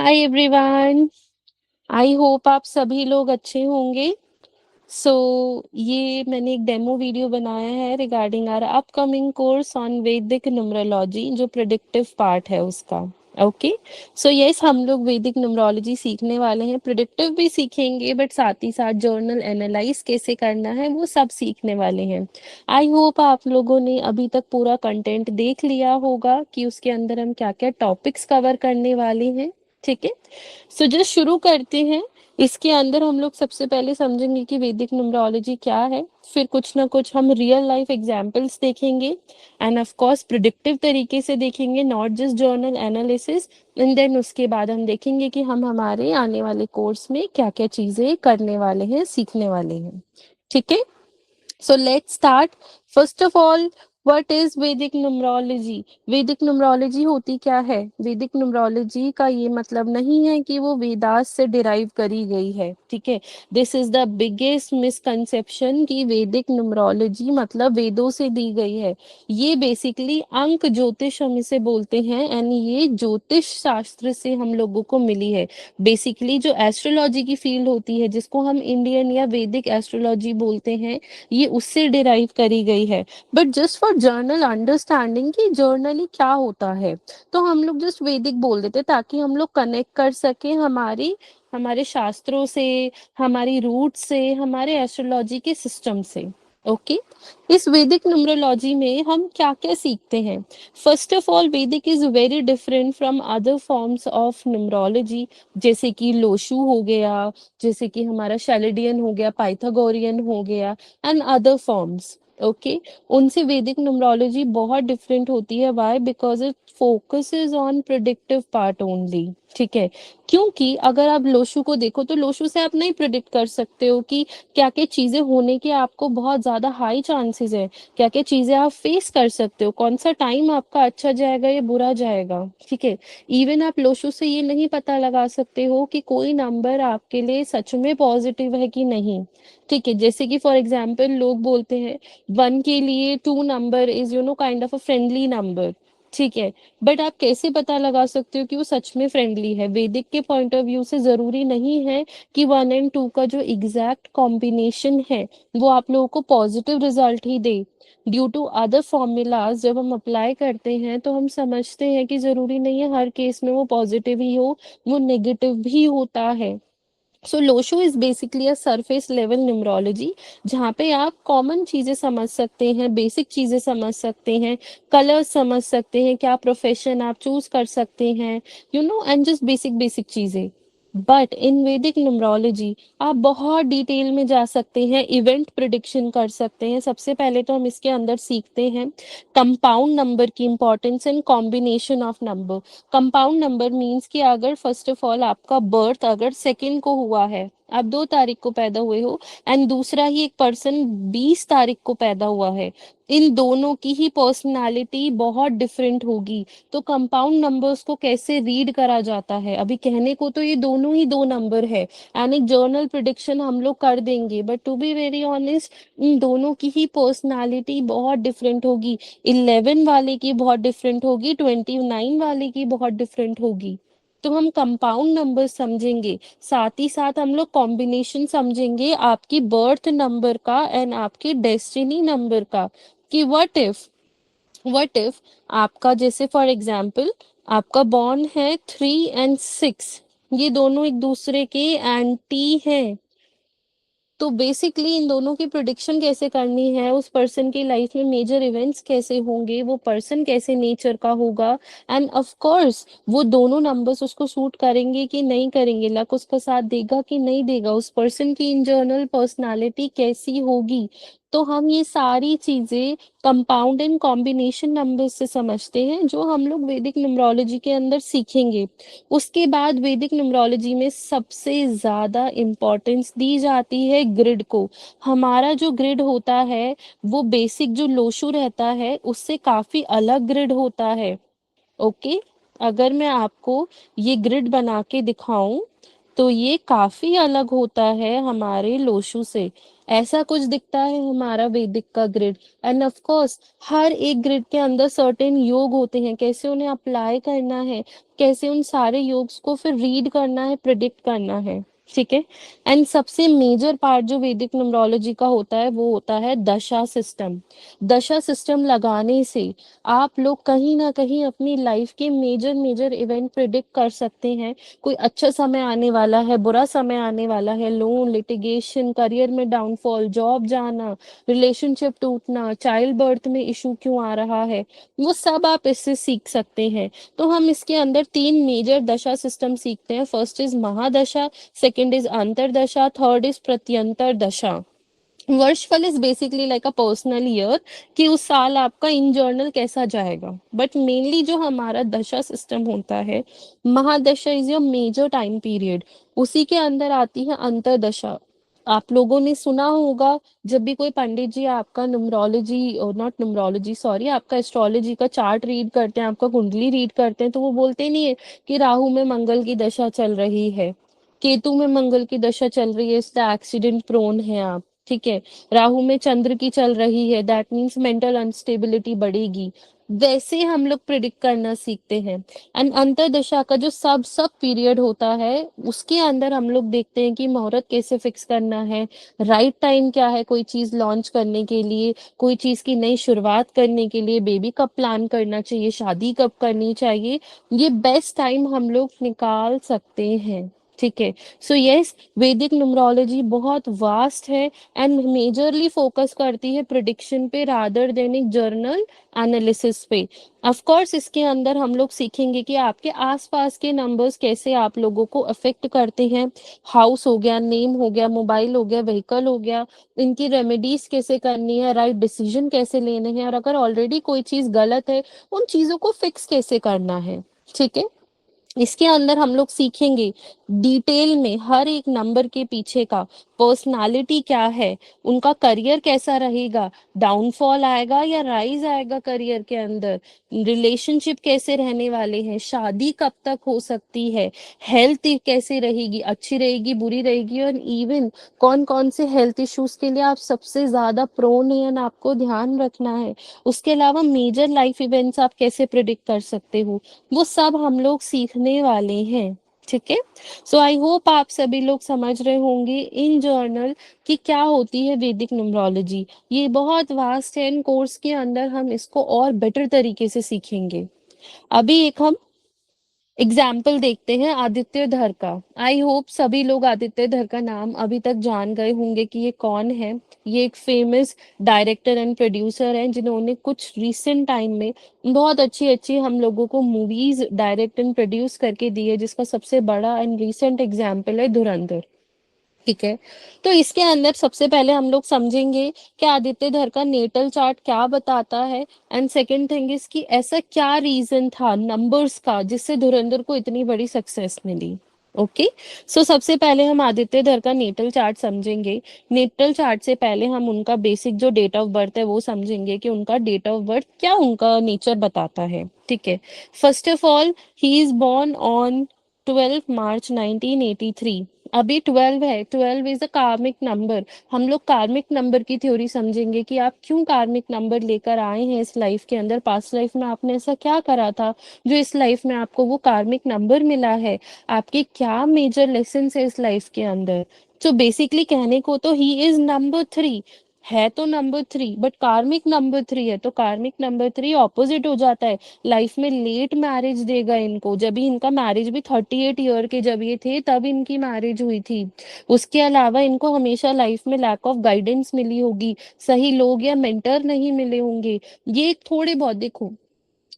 Hi everyone. I hope आप सभी लोग अच्छे होंगे। सो ये मैंने एक डेमो वीडियो बनाया है regarding our upcoming course on Vedic numerology, जो प्रिडिक्टिव पार्ट है उसका। ओके। सो यस, हम लोग वैदिक न्यूमरोलॉजी सीखने वाले हैं, प्रिडिक्टिव भी सीखेंगे, बट साथ ही साथ जर्नल एनालाइज कैसे करना है वो सब सीखने वाले हैं। आई होप आप लोगों ने अभी तक पूरा कंटेंट देख लिया होगा कि उसके अंदर हम क्या क्या टॉपिक्स कवर करने वाले हैं। ठीक है। सो जस्ट शुरू करते हैं। इसके अंदर हम लोग सबसे पहले समझेंगे कि वैदिक न्यूमरोलॉजी क्या है, फिर कुछ ना कुछ हम रियल लाइफ एग्जांपल्स देखेंगे, एंड ऑफ कोर्स प्रिडिक्टिव तरीके से देखेंगे, not just general analysis. And then उसके बाद हम देखेंगे कि हम हमारे आने वाले कोर्स में क्या क्या चीजें करने वाले हैं, सीखने वाले हैं। ठीक है। So let's start. First of all, what is Vedic numerology? Vedic numerology होती क्या है? Vedic numerology का ये मतलब नहीं है कि वो वेदास से डिराइव करी गई है। ठीक है। This is the biggest misconception कि वैदिक न्यूमरोलॉजी मतलब वेदों से दी गई है। ये बेसिकली अंक ज्योतिष हम इसे बोलते हैं, एंड ये ज्योतिष शास्त्र से हम लोगों को मिली है। बेसिकली जो एस्ट्रोलॉजी की फील्ड होती है, जिसको हम इंडियन या वैदिक एस्ट्रोलॉजी बोलते हैं, ये उससे डिराइव करी गई है। But just for journal understanding कि जर्नली क्या होता है, तो हम लोग जस्ट वैदिक बोल देते ताकि हम लोग कनेक्ट कर सके हमारी हमारे शास्त्रों से, हमारी रूट से, हमारे एस्ट्रोलॉजी के सिस्टम से। ओके। इस वैदिक न्यूमरोलॉजी में हम क्या क्या सीखते हैं? फर्स्ट ऑफ ऑल, वैदिक is very different from other forms of numerology, जैसे कि लोशु हो गया, जैसे कि हमारा शैलेडियन हो गया, पाइथागोरियन हो गया, एंड अदर फॉर्म्स। ओके। उनसे वैदिक न्यूमरोलॉजी बहुत डिफरेंट होती है। Why? Because it focuses on predictive part only. ठीक है। क्योंकि अगर आप लोशु को देखो तो लोशु से आप नहीं प्रिडिक्ट कर सकते हो कि क्या क्या चीजें होने के आपको बहुत ज्यादा हाई चांसेस है, क्या क्या चीजें आप फेस कर सकते हो, कौन सा टाइम आपका अच्छा जाएगा या बुरा जाएगा। ठीक है। इवन आप लोशु से ये नहीं पता लगा सकते हो कि कोई नंबर आपके लिए सच में पॉजिटिव है कि नहीं। ठीक है। जैसे कि फॉर एग्जाम्पल लोग बोलते हैं 1 के लिए 2 number is kind of a friendly number. ठीक है। बट आप कैसे पता लगा सकते हो कि वो सच में फ्रेंडली है? वैदिक के पॉइंट ऑफ व्यू से जरूरी नहीं है कि 1 और 2 का जो एग्जैक्ट कॉम्बिनेशन है वो आप लोगों को पॉजिटिव रिजल्ट ही दे। ड्यू टू अदर फॉर्मूलाज जब हम अप्लाई करते हैं तो हम समझते हैं कि जरूरी नहीं है हर केस में वो पॉजिटिव ही हो, वो नेगेटिव भी होता है। So Lo Shu is basically a surface level numerology, जहाँ पे आप कॉमन चीजें समझ सकते हैं, बेसिक चीजें समझ सकते हैं, कलर समझ सकते हैं, क्या प्रोफेशन आप चूज कर सकते हैं, एंड जस्ट बेसिक बेसिक चीजें। बट इन वैदिक न्यूमरोलॉजी आप बहुत डिटेल में जा सकते हैं, इवेंट प्रिडिक्शन कर सकते हैं। सबसे पहले तो हम इसके अंदर सीखते हैं कंपाउंड नंबर की importance and combination of number. Compound number means कि अगर फर्स्ट ऑफ ऑल आपका बर्थ अगर सेकंड को हुआ है, आप 2 तारीख को पैदा हुए हो, एंड दूसरा ही एक पर्सन 20 तारीख को पैदा हुआ है, इन दोनों की ही पर्सनालिटी बहुत डिफरेंट होगी। तो कंपाउंड नंबर्स को कैसे रीड करा जाता है? अभी कहने को तो ये दोनों ही 2 नंबर है, एंड एक जर्नल प्रिडिक्शन हम लोग कर देंगे, but to be very honest इन दोनों की ही पर्सनालिटी बहुत डिफरेंट होगी। 11 वाले की बहुत डिफरेंट होगी, 29 वाले की बहुत डिफरेंट होगी। तो हम कंपाउंड नंबर समझेंगे, साथ ही साथ हम लोग कॉम्बिनेशन समझेंगे आपकी बर्थ नंबर का एंड आपकी डेस्टिनी नंबर का। कि व्हाट इफ आपका, जैसे फॉर एग्जाम्पल आपका बॉर्न है 3 और 6, ये दोनों एक दूसरे के एंटी हैं, तो बेसिकली इन दोनों की प्रिडिक्शन कैसे करनी है, उस पर्सन की लाइफ में मेजर इवेंट्स कैसे होंगे, वो पर्सन कैसे नेचर का होगा, एंड ऑफ कोर्स वो दोनों नंबर्स उसको सूट करेंगे कि नहीं करेंगे, लक उसका साथ देगा कि नहीं देगा, उस पर्सन की इंटरनल पर्सनालिटी कैसी होगी। तो हम ये सारी चीजें कंपाउंड एंड कॉम्बिनेशन नंबर्स से समझते हैं, जो हम लोग वैदिक न्यूमरोलॉजी के अंदर सीखेंगे। उसके बाद वैदिक न्यूमरोलॉजी में सबसे ज्यादा इम्पोर्टेंस दी जाती है ग्रिड को। हमारा जो ग्रिड होता है वो बेसिक जो लोशु रहता है उससे काफी अलग ग्रिड होता है। ओके। अगर मैं आपको ये ग्रिड बना के दिखाऊं तो ये काफी अलग होता है हमारे लोशु से। ऐसा कुछ दिखता है हमारा वैदिक का ग्रिड। एंड ऑफ कोर्स हर एक ग्रिड के अंदर सर्टेन योग होते हैं, कैसे उन्हें अप्लाई करना है, कैसे उन सारे योग्स को फिर रीड करना है, प्रिडिक्ट करना है। ठीक है। एंड सबसे मेजर पार्ट जो वैदिक न्यूमरोलॉजी का होता है वो होता है दशा सिस्टम। दशा सिस्टम लगाने से आप लोग कहीं ना कहीं अपनी लाइफ के मेजर मेजर इवेंट प्रिडिक्ट कर सकते हैं। कोई अच्छा समय आने वाला है, बुरा समय आने वाला है, लोन, लिटिगेशन, करियर में डाउनफॉल, जॉब जाना, रिलेशनशिप टूटना, चाइल्ड बर्थ में इशू क्यों आ रहा है, वो सब आप इससे सीख सकते हैं। तो हम इसके अंदर तीन मेजर दशा सिस्टम सीखते हैं। फर्स्ट इज महादशा, सेकंड इज अंतरदशा, थर्ड इज प्रत्यंतर दशा। वर्षफल is basically like a personal year, कि उस साल आपका इन जर्नल कैसा जाएगा। बट मेनली जो हमारा दशा सिस्टम होता है, महादशा is your major time period. उसी के अंदर आती है अंतरदशा। आप लोगों ने सुना होगा, जब भी कोई पंडित जी आपका न्यूमरोलॉजी, और नॉट न्यूमरोलॉजी सॉरी, आपका एस्ट्रोलॉजी का चार्ट रीड करते हैं, आपका कुंडली रीड करते हैं, तो वो बोलते नहीं है कि राहु में मंगल की दशा चल रही है, केतु में मंगल की दशा चल रही है, इसलिए एक्सीडेंट प्रोन है आप। ठीक है। राहु में चंद्र की चल रही है, दैट मीन्स मेंटल अनस्टेबिलिटी बढ़ेगी। वैसे हम लोग प्रिडिक्ट करना सीखते हैं। एंड अंतरदशा का जो सब सब पीरियड होता है, उसके अंदर हम लोग देखते हैं कि मुहूर्त कैसे फिक्स करना है, राइट टाइम क्या है कोई चीज लॉन्च करने के लिए, कोई चीज की नई शुरुआत करने के लिए, बेबी कब प्लान करना चाहिए, शादी कब करनी चाहिए, ये बेस्ट टाइम हम लोग निकाल सकते हैं। ठीक है। सो यस, वैदिक न्यूमरोलॉजी बहुत वास्ट है एंड मेजरली फोकस करती है प्रिडिक्शन पे रादर देन एक जर्नल एनालिसिस पे। ऑफ कोर्स इसके अंदर हम लोग सीखेंगे कि आपके आसपास के नंबर्स कैसे आप लोगों को अफेक्ट करते हैं। हाउस हो गया, नेम हो गया, मोबाइल हो गया, व्हीकल हो गया, इनकी रेमेडीज कैसे करनी है, राइट डिसीजन कैसे लेने हैं, और अगर ऑलरेडी कोई चीज गलत है, उन चीजों को फिक्स कैसे करना है। ठीक है। इसके अंदर हम लोग सीखेंगे डिटेल में हर एक नंबर के पीछे का पर्सनालिटी क्या है, उनका करियर कैसा रहेगा, डाउनफॉल आएगा या राइज आएगा करियर के अंदर, रिलेशनशिप कैसे रहने वाले हैं, शादी कब तक हो सकती है, हेल्थ कैसे रहेगी, अच्छी रहेगी, बुरी रहेगी, और इवन कौन कौन से हेल्थ इश्यूज के लिए आप सबसे ज्यादा प्रोन है, आपको ध्यान रखना है। उसके अलावा मेजर लाइफ इवेंट्स आप कैसे प्रिडिक्ट कर सकते हो, वो सब हम लोग सीखने वाले हैं। ठीक है। सो आई होप आप सभी लोग समझ रहे होंगे इन जर्नल कि क्या होती है वैदिक न्यूमरोलॉजी। ये बहुत वास्ट है, इन कोर्स के अंदर हम इसको और बेटर तरीके से सीखेंगे। अभी एक हम एग्जाम्पल देखते हैं आदित्य धर का। आई होप सभी लोग आदित्य धर का नाम अभी तक जान गए होंगे कि ये कौन है। ये एक फेमस डायरेक्टर एंड प्रोड्यूसर हैं, जिन्होंने कुछ रिसेंट टाइम में बहुत अच्छी अच्छी हम लोगों को मूवीज डायरेक्ट एंड प्रोड्यूस करके दी है, जिसका सबसे बड़ा एंड रिसेंट एग्जाम्पल है धुरंधर। ठीक है। तो इसके अंदर सबसे पहले हम लोग समझेंगे कि आदित्य धर का नेटल चार्ट क्या बताता है, एंड सेकंड थिंग इज कि ऐसा क्या रीजन था नंबर्स का जिससे धुरंधर को इतनी बड़ी सक्सेस मिली। ओके। सो सबसे पहले हम आदित्य धर का नेटल चार्ट समझेंगे। नेटल चार्ट से पहले हम उनका बेसिक जो डेट ऑफ बर्थ है वो समझेंगे कि उनका डेट ऑफ बर्थ क्या उनका नेचर बताता है। ठीक है। First of all, he is born on 12 मार्च 1983। अभी 12 है, 12 इज अ कार्मिक नंबर। हम लोग कार्मिक नंबर की थ्योरी समझेंगे कि आप क्यों कार्मिक नंबर लेकर आए हैं इस लाइफ के अंदर, पास्ट लाइफ में आपने ऐसा क्या करा था जो इस लाइफ में आपको वो कार्मिक नंबर मिला है, आपके क्या मेजर लेसन है इस लाइफ के अंदर। तो बेसिकली कहने को तो ही इज नंबर 3, है तो नंबर 3 बट कार्मिक नंबर 3 है, तो कार्मिक नंबर 3 ऑपोजिट हो जाता है। लाइफ में लेट मैरिज देगा इनको, जब भी इनका मैरिज भी 38 ईयर के जब ये थे तब इनकी मैरिज हुई थी। उसके अलावा इनको हमेशा लाइफ में लैक ऑफ गाइडेंस मिली होगी, सही लोग या मेंटर नहीं मिले होंगे। ये थोड़े बहुत देखो,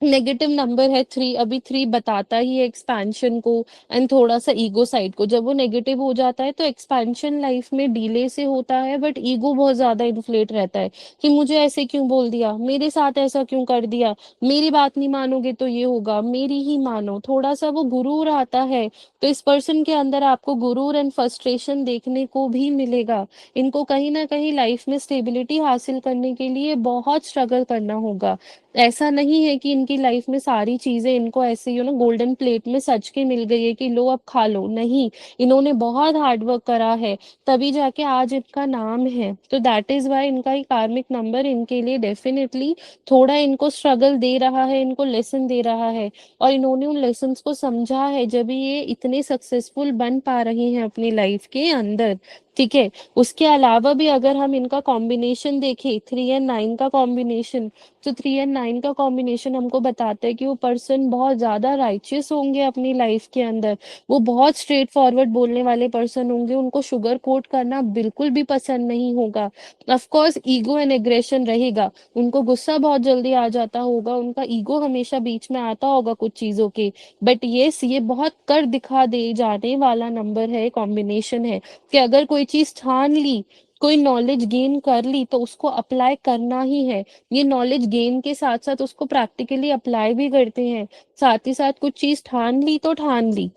नेगेटिव नंबर है 3, अभी 3 बताता ही है एक्सपेंशन को एंड थोड़ा सा ईगो साइड को। जब वो नेगेटिव हो जाता है तो एक्सपेंशन लाइफ में डिले से होता है, बट ईगो बहुत ज्यादा इन्फ्लेट रहता है कि मुझे ऐसे क्यों बोल दिया, मेरे साथ ऐसा क्यों कर दिया, मेरी बात नहीं मानोगे तो ये होगा, मेरी ही मानो, थोड़ा सा वो गुरूर आता है। तो इस पर्सन के अंदर आपको गुरूर एंड फ्रस्ट्रेशन देखने को भी मिलेगा। इनको कहीं ना कहीं लाइफ में स्टेबिलिटी हासिल करने के लिए बहुत स्ट्रगल करना होगा। ऐसा नहीं है कि इनकी लाइफ में सारी चीजें इनको ऐसे गोल्डन प्लेट में सज के मिल गई है कि लो अब खा लो, नहीं। इन्होंने बहुत हार्ड वर्क करा है, तभी जाके आज इनका नाम है। तो दैट इज वाई इनका ही कार्मिक नंबर इनके लिए डेफिनेटली थोड़ा इनको स्ट्रगल दे रहा है, इनको लेसन दे रहा है। और इन्होंने उन लेसन्स को समझा है जब ये इतने सक्सेसफुल बन पा रहे हैं अपनी लाइफ के अंदर। ठीक है। उसके अलावा भी अगर हम इनका कॉम्बिनेशन देखें, 3 और 9 का कॉम्बिनेशन, तो 3 और 9 का कॉम्बिनेशन हमको बताता है कि वो पर्सन बहुत ज्यादा राइचियस होंगे अपनी लाइफ के अंदर। वो बहुत स्ट्रेट फॉरवर्ड बोलने वाले पर्सन होंगे, उनको शुगर कोट करना बिल्कुल भी पसंद नहीं होगा। Of course ego and aggression रहेगा, उनको गुस्सा बहुत जल्दी आ जाता होगा, उनका ईगो हमेशा बीच में आता होगा कुछ चीजों के। बट यस, ये बहुत कर दिखा दे जाने वाला नंबर है, कॉम्बिनेशन है, कि अगर कोई चीज ठान ली, कोई नॉलेज गेन कर ली, तो उसको अप्लाई करना ही है। ये नॉलेज गेन के साथ साथ उसको प्रैक्टिकली अप्लाई भी करते हैं। साथ ही साथ कुछ चीज ठान ली तो ठान ली।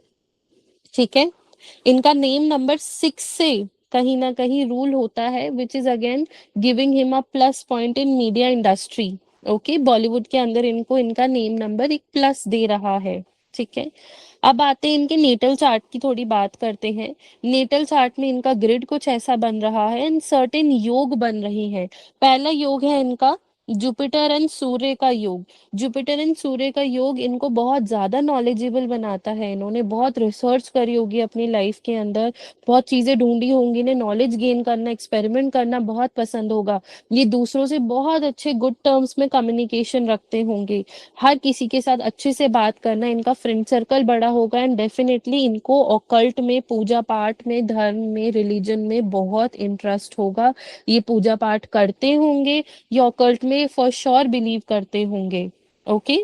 ठीक है। इनका नेम नंबर 6 से कहीं ना कहीं रूल होता है, which is again giving him a plus point in media industry. Okay, Bollywood के अंदर इनको इनका नेम नंबर एक प्लस दे रहा है। ठीक है। अब आते हैं इनके नेटल चार्ट की, थोड़ी बात करते हैं। नेटल चार्ट में इनका ग्रिड कुछ ऐसा बन रहा है एंड सर्टेन योग बन रही है। पहला योग है इनका जुपिटर एंड सूर्य का योग। जुपिटर एंड सूर्य का योग इनको बहुत ज्यादा नॉलेजेबल बनाता है। इन्होंने बहुत रिसर्च करी होगी अपनी लाइफ के अंदर, बहुत चीजें ढूंढी होंगी, इन्हें नॉलेज गेन करना, एक्सपेरिमेंट करना बहुत पसंद होगा। ये दूसरों से बहुत अच्छे गुड टर्म्स में कम्युनिकेशन रखते होंगे, हर किसी के साथ अच्छे से बात करना, इनका फ्रेंड सर्कल बड़ा होगा एंड डेफिनेटली इनको ऑकल्ट में, पूजा पाठ में, धर्म में, रिलीजन में बहुत इंटरेस्ट होगा। ये पूजा पाठ करते होंगे, ये ऑकल्ट में फॉर श्योर बिलीव करते होंगे। Okay.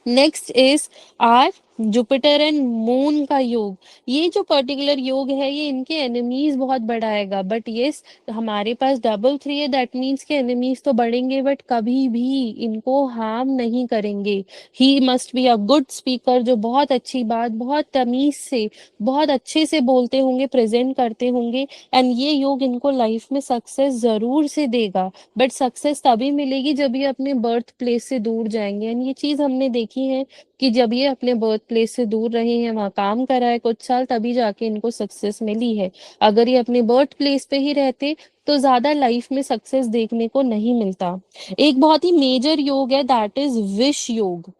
Next is are Jupiter and moon का योग। ये जो पर्टिकुलर योग है ये इनके एनिमीज बहुत बढ़ाएगा, बट यस, हमारे पास डबल 3 है, दैट मीन्स के एनिमीज तो बढ़ेंगे बट कभी भी इनको हार्म नहीं करेंगे। He must be a good speaker, जो बहुत अच्छी बात, बहुत तमीज से, बहुत अच्छे से बोलते होंगे, प्रेजेंट करते होंगे। एंड ये योग इनको लाइफ में सक्सेस जरूर से देगा, बट सक्सेस तभी मिलेगी जब ये अपने बर्थ प्लेस से दूर जाएंगे। एंड ये चीज हमने देखी है कि जब ये अपने बर्थ प्लेस से दूर रहे हैं, वहां काम करा है कुछ साल, तभी जाके इनको सक्सेस मिली है। अगर ये अपने बर्थ प्लेस पे ही रहते तो ज्यादा लाइफ में सक्सेस देखने को नहीं मिलता। एक बहुत ही मेजर योग है, दैट इज विश योग।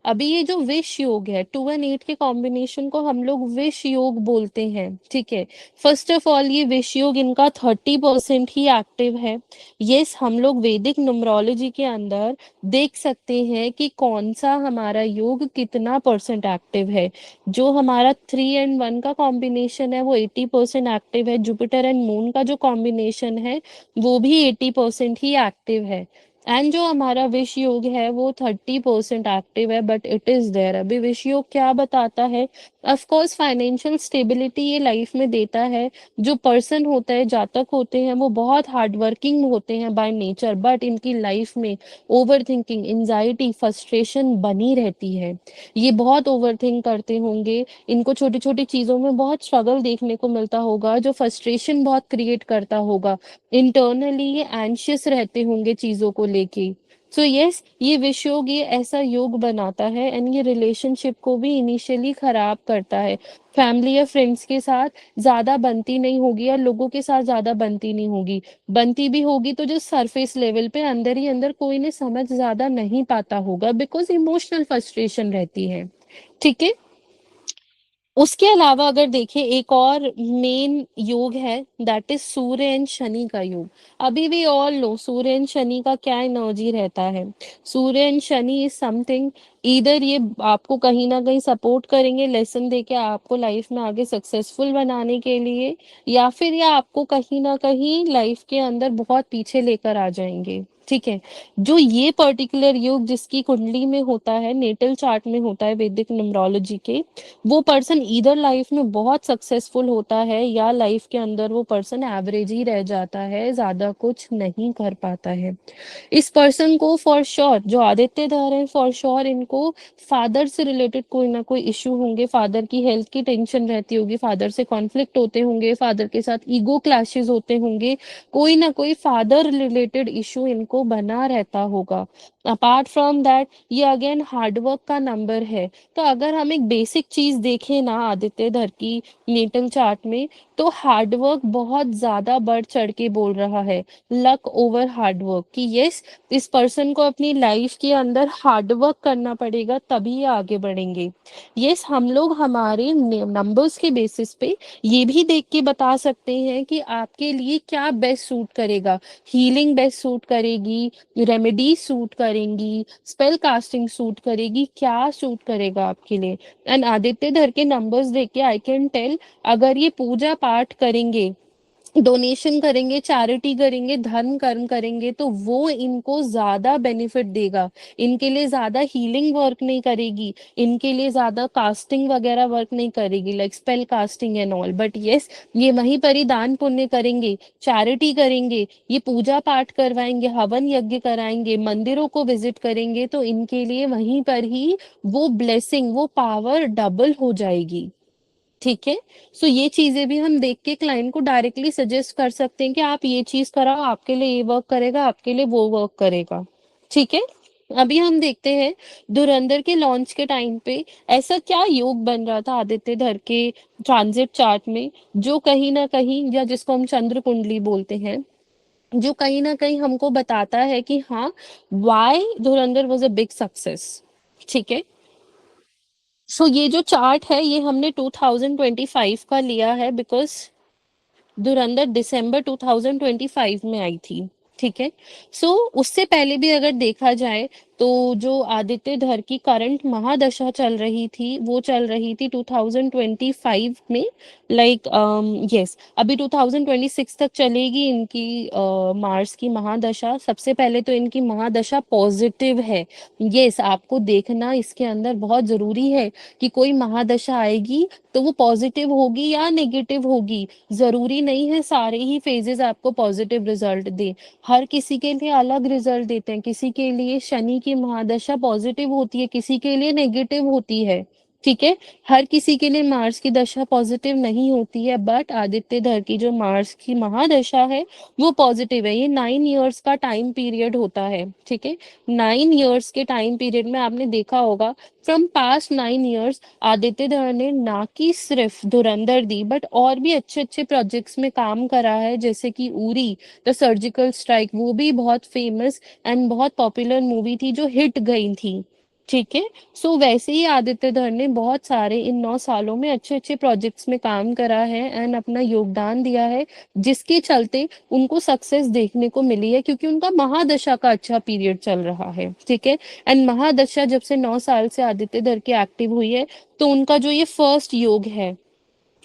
अभी ये जो विश योग है, 2 और 8 के कॉम्बिनेशन को हम लोग विश योग बोलते हैं। ठीक है। फर्स्ट ऑफ ऑल, ये विश योग इनका 30% ही एक्टिव है। यस, हम लोग वैदिक न्यूमरोलॉजी के अंदर देख सकते हैं कि कौन सा हमारा योग कितना परसेंट एक्टिव है। जो हमारा 3 और 1 का कॉम्बिनेशन है वो 80% एक्टिव है। जुपिटर एंड मून का जो कॉम्बिनेशन है वो भी 80% ही एक्टिव है। एंड जो हमारा विष योग है वो 30% एक्टिव है, बट इट इज देयर। अभी विष योग क्या बताता है? ऑफ कोर्स फाइनेंशियल स्टेबिलिटी ये लाइफ में देता है। जो पर्सन होता है, जातक होते हैं, वो बहुत हार्ड वर्किंग होते हैं बाय नेचर, बट इनकी लाइफ में ओवर थिंकिंग, एंजाइटी, फ्रस्ट्रेशन बनी रहती है। ये बहुत ओवर थिंक करते होंगे, इनको छोटी छोटी चीजों में बहुत स्ट्रगल देखने को मिलता होगा, जो फ्रस्ट्रेशन बहुत क्रिएट करता होगा। इंटरनली ये एंशियस रहते होंगे चीजों को लेके। सो यस, ये विष योग ये ऐसा योग बनाता है एंड ये रिलेशनशिप को भी इनिशियली खराब करता है। फैमिली या फ्रेंड्स के साथ ज्यादा बनती नहीं होगी, या लोगों के साथ ज्यादा बनती नहीं होगी। बनती भी होगी तो जो सरफेस लेवल पे अंदर ही अंदर कोई ने समझ ज्यादा नहीं पाता होगा, बिकॉज इमोशनल फ्रस्ट्रेशन रहती है। ठीक है। उसके अलावा अगर देखें, एक और मेन योग है, that is Surya and Shani का योग। अभी भी all know Surya and Shani का क्या एनर्जी रहता है। सूर्य एंड शनि इज समथिंग, इधर ये आपको कहीं ना कहीं सपोर्ट करेंगे, लेसन देके आपको लाइफ में आगे सक्सेसफुल बनाने के लिए, या फिर ये आपको कहीं ना कहीं लाइफ के अंदर बहुत पीछे लेकर आ जाएंगे। ठीक है। जो ये पर्टिकुलर योग जिसकी कुंडली में होता है, नेटल चार्ट में होता है वैदिक न्यूमरोलॉजी के, वो पर्सन इधर लाइफ में बहुत सक्सेसफुल होता है, या लाइफ के अंदर वो पर्सन एवरेज ही रह जाता है, ज्यादा कुछ नहीं कर पाता है। इस पर्सन को फॉर श्योर, जो आदित्य धर है, फॉर श्योर इनको फादर से रिलेटेड कोई ना कोई इश्यू होंगे, फादर की हेल्थ की टेंशन रहती होगी, फादर से कॉन्फ्लिक्ट होते होंगे, फादर के साथ ईगो क्लैशेस होते होंगे, कोई ना कोई फादर रिलेटेड इश्यू इनको बना रहता होगा। अपार्ट फ्रॉम दैट ये अगेन हार्डवर्क का नंबर है। तो अगर हम एक बेसिक चीज देखें ना आदित्य धर की नेटल चार्ट में, तो हार्डवर्क बहुत ज्यादा बढ़ चढ़ के बोल रहा है, लक ओवर हार्डवर्क, कि यस इस पर्सन को अपनी लाइफ के अंदर हार्डवर्क करना पड़ेगा तभी ये आगे बढ़ेंगे। यस हम लोग हमारे नंबर्स के बेसिस पे ये भी देख के बता सकते हैं कि आपके लिए क्या बेस्ट सूट करेगा। हीलिंग बेस्ट सूट करेगी, रेमेडी सूट करेंगी, स्पेल कास्टिंग सूट करेगी, क्या सूट करेगा आपके लिए। एंड आदित्य धर के नंबर्स देख के आई कैन टेल, अगर ये पूजा पाठ करेंगे, डोनेशन करेंगे, चैरिटी करेंगे, धर्म कर्म करेंगे, तो वो इनको ज्यादा बेनिफिट देगा। इनके लिए ज्यादा हीलिंग वर्क नहीं करेगी, इनके लिए ज्यादा कास्टिंग वगैरह वर्क नहीं करेगी, like spell casting and all. But yes ये वहीं पर ही दान पुण्य करेंगे, चैरिटी करेंगे, ये पूजा पाठ करवाएंगे, हवन यज्ञ कराएंगे, मंदिरों को विजिट करेंगे, तो इनके लिए वहीं पर ही वो ब्लेसिंग, वो पावर डबल हो जाएगी। ठीक है। सो ये चीजें भी हम देख के क्लाइंट को डायरेक्टली सजेस्ट कर सकते हैं कि आप ये चीज कराओ, आपके लिए ये वर्क करेगा, आपके लिए वो वर्क करेगा। ठीक है। अभी हम देखते हैं धुरंधर के लॉन्च के टाइम पे ऐसा क्या योग बन रहा था आदित्य धर के ट्रांजिट चार्ट में, जो कहीं ना कहीं, या जिसको हम चंद्र कुंडली बोलते हैं, जो कहीं ना कहीं हमको बताता है कि हाँ Y Dhurandhar was a big success. ठीक है। सो ये जो चार्ट है ये हमने 2025 का लिया है, बिकॉज धुरंधर दिसंबर 2025 में आई थी। ठीक है। सो उससे पहले भी अगर देखा जाए तो जो आदित्य धर की करंट महादशा चल रही थी वो चल रही थी 2025 में, लाइक यस अभी 2026 तक चलेगी इनकी मार्स की महादशा। सबसे पहले तो इनकी महादशा पॉजिटिव है। यस आपको देखना इसके अंदर बहुत जरूरी है कि कोई महादशा आएगी तो वो पॉजिटिव होगी या नेगेटिव होगी। जरूरी नहीं है सारे ही फेजेस आपको पॉजिटिव रिजल्ट दे, हर किसी के लिए अलग रिजल्ट देते हैं। किसी के लिए शनि की महादशा पॉजिटिव होती है, किसी के लिए नेगेटिव होती है। ठीक है। हर किसी के लिए मार्स की दशा पॉजिटिव नहीं होती है, बट आदित्य धर की जो मार्स की महादशा है वो पॉजिटिव है। ये 9 इयर्स का टाइम पीरियड होता है। ठीक है। 9 इयर्स के टाइम पीरियड में आपने देखा होगा फ्रॉम पास्ट 9 इयर्स आदित्य धर ने ना कि सिर्फ धुरंधर दी बट और भी अच्छे अच्छे प्रोजेक्ट्स में काम करा है, जैसे कि उरी द सर्जिकल स्ट्राइक, वो भी बहुत फेमस एंड बहुत पॉपुलर मूवी थी जो हिट गई थी। ठीक है। सो वैसे ही आदित्य धर ने बहुत सारे इन 9 सालों में अच्छे अच्छे प्रोजेक्ट्स में काम करा है एंड अपना योगदान दिया है, जिसके चलते उनको सक्सेस देखने को मिली है, क्योंकि उनका महादशा का अच्छा पीरियड चल रहा है। ठीक है। एंड महादशा जब से 9 साल से आदित्य धर की एक्टिव हुई है, तो उनका जो ये फर्स्ट योग है,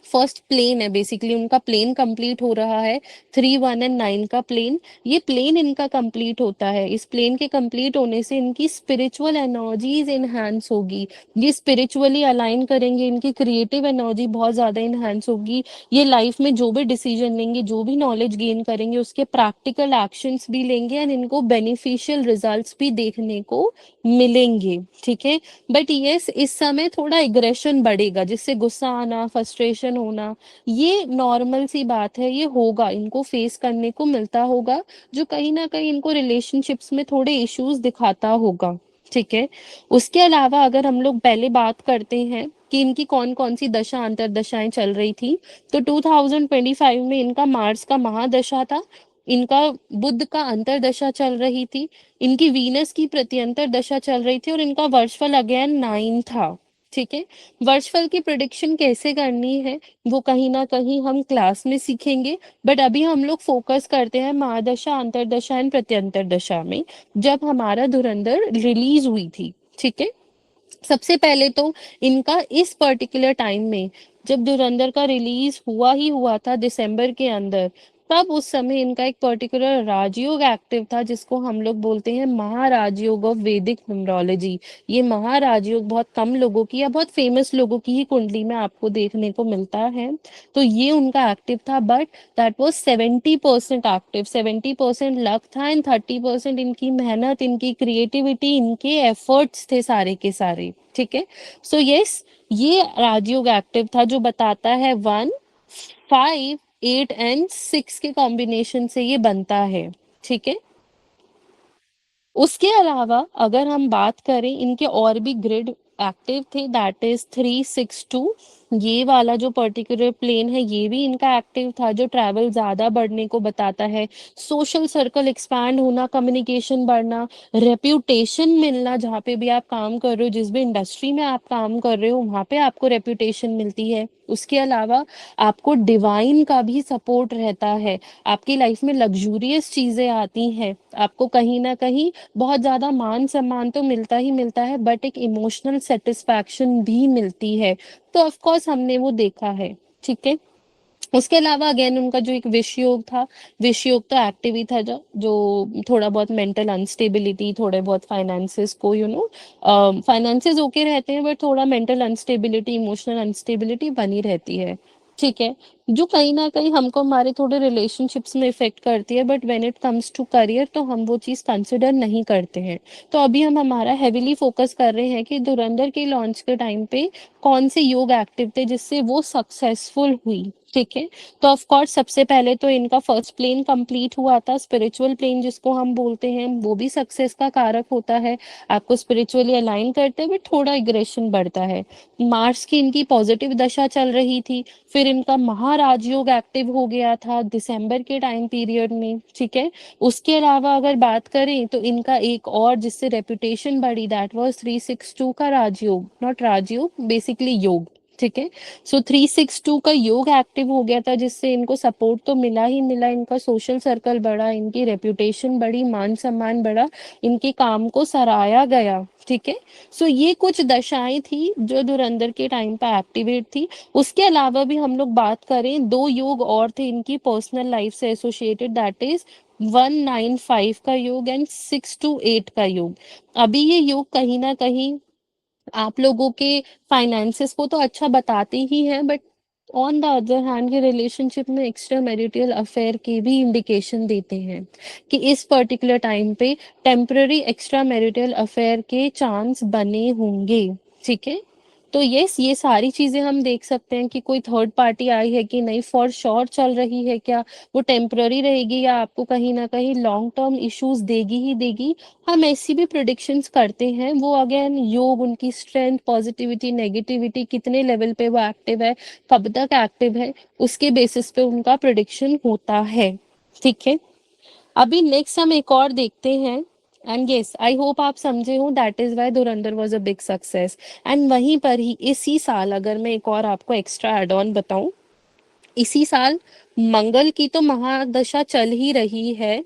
फर्स्ट प्लेन है, बेसिकली उनका प्लेन कंप्लीट हो रहा है, 3, 1 एंड 9 का प्लेन। ये प्लेन इनका कंप्लीट होता है। इस प्लेन के कंप्लीट होने से इनकी स्पिरिचुअल एनर्जीज इनहांस होगी, ये स्पिरिचुअली अलाइन करेंगे, इनकी क्रिएटिव एनर्जी बहुत ज्यादा इनहांस होगी। ये लाइफ में जो भी डिसीजन लेंगे, जो भी नॉलेज गेन करेंगे, उसके प्रैक्टिकल एक्शंस भी लेंगे एंड इनको बेनिफिशियल रिजल्ट्स भी देखने को मिलेंगे। ठीक है। बट यस इस समय थोड़ा एग्रेशन बढ़ेगा, जिससे गुस्सा आना, फ्रस्ट्रेशन होना, ये नॉर्मल सी बात है, ये होगा, इनको फेस करने को मिलता होगा, जो कहीं ना कहीं इनको रिलेशनशिप्स में थोड़े इश्यूज दिखाता होगा। ठीक है। उसके अलावा अगर हम लोग पहले बात करते हैं कि इनकी कौन कौन सी दशा अंतरदशाएं चल रही थी, तो 2025 में इनका मार्स का महादशा था, इनका बुध का अंतरदशा चल रही थी, इनकी वीनस की प्रत्यंतर दशा चल रही थी, और इनका वर्षफल अगेन 9 था। ठीक है। वर्षफल की प्रिडिक्शन कैसे करनी है वो कहीं ना कहीं हम क्लास में सीखेंगे, बट अभी हम लोग फोकस करते हैं महादशा, अंतरदशा एंड प्रत्यंतर दशा में, जब हमारा धुरंधर रिलीज हुई थी। ठीक है। सबसे पहले तो इनका इस पर्टिकुलर टाइम में, जब धुरंधर का रिलीज हुआ ही हुआ था दिसंबर के अंदर, तब उस समय इनका एक पर्टिकुलर राजयोग एक्टिव था, जिसको हम लोग बोलते हैं महाराजयोग ऑफ वैदिक न्यूमरोलॉजी। ये महाराजयोग बहुत कम लोगों की या बहुत फेमस लोगों की ही कुंडली में आपको देखने को मिलता है। तो ये उनका एक्टिव था, but that was 70% active, 70% luck था एंड 30% इनकी मेहनत, इनकी क्रिएटिविटी, इनके एफर्ट्स थे सारे के सारे। ठीक है। सो यस ये राजयोग एक्टिव था, जो बताता है 1, 5, 8 एंड 6 के कॉम्बिनेशन से ये बनता है। ठीक है। उसके अलावा अगर हम बात करें, इनके और भी ग्रिड एक्टिव थे, दैट इज 362। ये वाला जो पर्टिकुलर प्लेन है ये भी इनका एक्टिव था, जो ट्रैवल ज्यादा बढ़ने को बताता है, सोशल सर्कल एक्सपैंड होना, कम्युनिकेशन बढ़ना, रेप्यूटेशन मिलना, जहाँ पे भी आप काम कर रहे हो, जिस भी इंडस्ट्री में आप काम कर रहे हो वहां पे आपको रेप्यूटेशन मिलती है। उसके अलावा आपको डिवाइन का भी सपोर्ट रहता है, आपकी लाइफ में लग्जूरियस चीजें आती हैं, आपको कहीं ना कहीं बहुत ज्यादा मान सम्मान तो मिलता ही मिलता है, बट एक इमोशनल सेटिस्फैक्शन भी मिलती है। तो ऑफ कोर्स हमने वो देखा है। ठीक है। उसके अलावा अगेन उनका जो एक विष योग था, विष योग तो एक्टिव ही था, जो थोड़ा बहुत मेंटल अनस्टेबिलिटी, थोड़े बहुत फाइनेंसेस को फाइनेंसेस ओके रहते हैं, बट थोड़ा मेंटल अनस्टेबिलिटी, इमोशनल अनस्टेबिलिटी बनी रहती है। ठीक है। जो कहीं ना कहीं हमको हमारे थोड़े रिलेशनशिप्स में इफेक्ट करती है, but when it comes to career तो हम वो चीज कंसिडर नहीं करते हैं। तो अभी हम हमारा हेविली फोकस कर रहे हैं कि धुरंधर के लॉन्च के टाइम पे कौन से योग एक्टिव थे जिससे वो सक्सेसफुल हुई। ठीक है। तो ऑफ कोर्स सबसे पहले तो इनका फर्स्ट प्लेन कंप्लीट हुआ था, स्पिरिचुअल प्लेन जिसको हम बोलते हैं, वो भी सक्सेस का कारक होता है। आपको स्पिरिचुअली अलाइन करते हुए थोड़ा एग्रेशन बढ़ता है। मार्स की इनकी पॉजिटिव दशा चल रही थी, फिर इनका महाराजयोग एक्टिव हो गया था दिसंबर के टाइम पीरियड में। ठीक है। उसके अलावा अगर बात करें तो इनका एक और जिससे रेपुटेशन बढ़ी, दैट वाज 362 का राजयोग, नॉट राजयोग, बेसिकली योग। ठीक है। सो 362 का योग एक्टिव हो गया था, जिससे इनको सपोर्ट तो मिला ही मिला, इनका सोशल सर्कल बढ़ा, इनकी रेप्यूटेशन बढ़ी, मान सम्मान बढ़ा, इनके काम को सराहा गया। ठीक है। सो ये कुछ दशाएं थी जो धुरंधर के टाइम पे एक्टिवेट थी। उसके अलावा भी हम लोग बात करें, दो योग और थे इनकी पर्सनल लाइफ से एसोसिएटेड, दैट इज 195 का योग एंड 628 का योग। अभी ये योग कहीं ना कहीं आप लोगों के फाइनेंसेस को तो अच्छा बताते ही हैं, but on the other hand के रिलेशनशिप में एक्स्ट्रा मैरिटल अफेयर के भी इंडिकेशन देते हैं कि इस पर्टिकुलर टाइम पे टेम्पररी एक्स्ट्रा मैरिटल अफेयर के चांस बने होंगे। ठीक है। तो यस, ये सारी चीजें हम देख सकते हैं कि कोई थर्ड पार्टी आई है कि नहीं, फॉर श्योर चल रही है क्या, वो टेम्पररी रहेगी या आपको कहीं ना कहीं लॉन्ग टर्म इश्यूज देगी ही देगी। हम ऐसी भी प्रोडिक्शंस करते हैं, वो अगेन योग, उनकी स्ट्रेंथ, पॉजिटिविटी, नेगेटिविटी, कितने लेवल पे वो एक्टिव है, कब तक एक्टिव है, उसके बेसिस पे उनका प्रोडिक्शन होता है। ठीक है। अभी नेक्स्ट हम एक और देखते हैं, एंड यस आई होप आप समझे हो that is why Dhurandhar was a big success. And वहीं पर ही इसी साल अगर मैं एक और आपको एक्स्ट्रा एड ऑन बताऊं, इसी साल मंगल की तो महादशा चल ही रही है,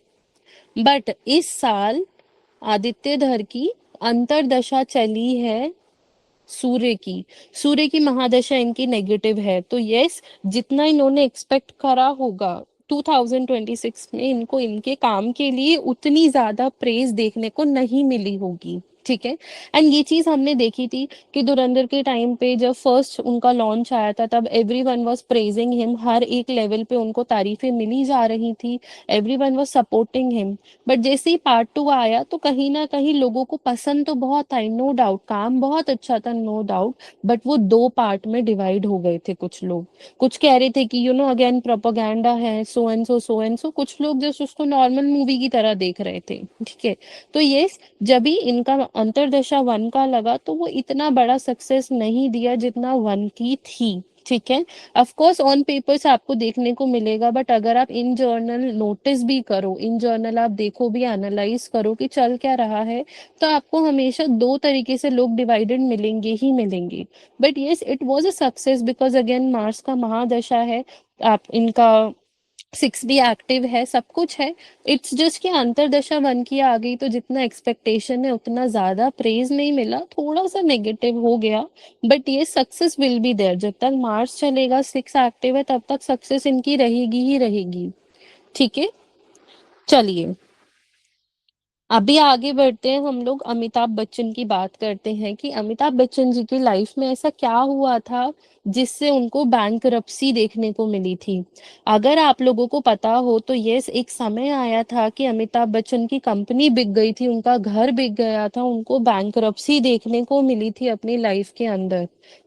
बट इस साल आदित्यधर की अंतरदशा चली है सूर्य की। सूर्य की महादशा इनकी नेगेटिव है, तो यस, जितना इन्होंने एक्सपेक्ट करा होगा 2026 में, इनको इनके काम के लिए उतनी ज्यादा प्रेज देखने को नहीं मिली होगी। ठीक है। एंड ये चीज हमने देखी थी कि धुरंधर के टाइम पे जब फर्स्ट उनका लॉन्च आया था, तब एवरीवन वाज प्रेजिंग हिम, हर एक लेवल पे उनको तारीफें मिली जा रही थी, everyone was supporting him. But जैसे ही पार्ट 2 आया तो कहीं ना कहीं लोगों को पसंद तो बहुत आई, नो डाउट, काम बहुत अच्छा था, नो डाउट, बट वो दो पार्ट में डिवाइड हो गए थे। कुछ लोग कुछ कह रहे थे कि अगेन प्रोपागेंडा है, so and so, so and so, कुछ लोग जस्ट उसको नॉर्मल मूवी की तरह देख रहे थे। ठीक है। तो ये जब भी इनका अंतरदशा 1 का लगा तो वो इतना बड़ा सक्सेस नहीं दिया जितना 1 की थी। ठीक है। ऑफ कोर्स ऑन पेपर्स आपको देखने को मिलेगा, बट अगर आप इन जर्नल नोटिस भी करो, इन जर्नल आप देखो भी, एनालाइज करो कि चल क्या रहा है, तो आपको हमेशा दो तरीके से लोग डिवाइडेड मिलेंगे ही मिलेंगे। But yes, it was a success because again Mars का महादशा है, आप इनका 6 भी एक्टिव है, सब कुछ है। इट्स जस्ट कि अंतरदशा 1 की आ गई तो जितना एक्सपेक्टेशन है उतना ज्यादा प्रेज नहीं मिला, थोड़ा सा नेगेटिव हो गया। बट ये सक्सेस विल बी देयर, जब तक मार्स चलेगा, 6 एक्टिव है, तब तक सक्सेस इनकी रहेगी ही रहेगी। ठीक है। चलिए अभी आगे बढ़ते हैं, हम लोग अमिताभ बच्चन की बात करते हैं कि अमिताभ बच्चन जी की लाइफ में ऐसा क्या हुआ था जिससे उनको बैंकरप्सी देखने को मिली थी। अगर आप लोगों को पता हो तो यस, एक समय आया था कि अमिताभ बच्चन की कंपनी बिक गई थी, उनका घर बिक गया था, उनको बैंकरप्सी देखने को मिली थी अपनी लाइफ के अंदर।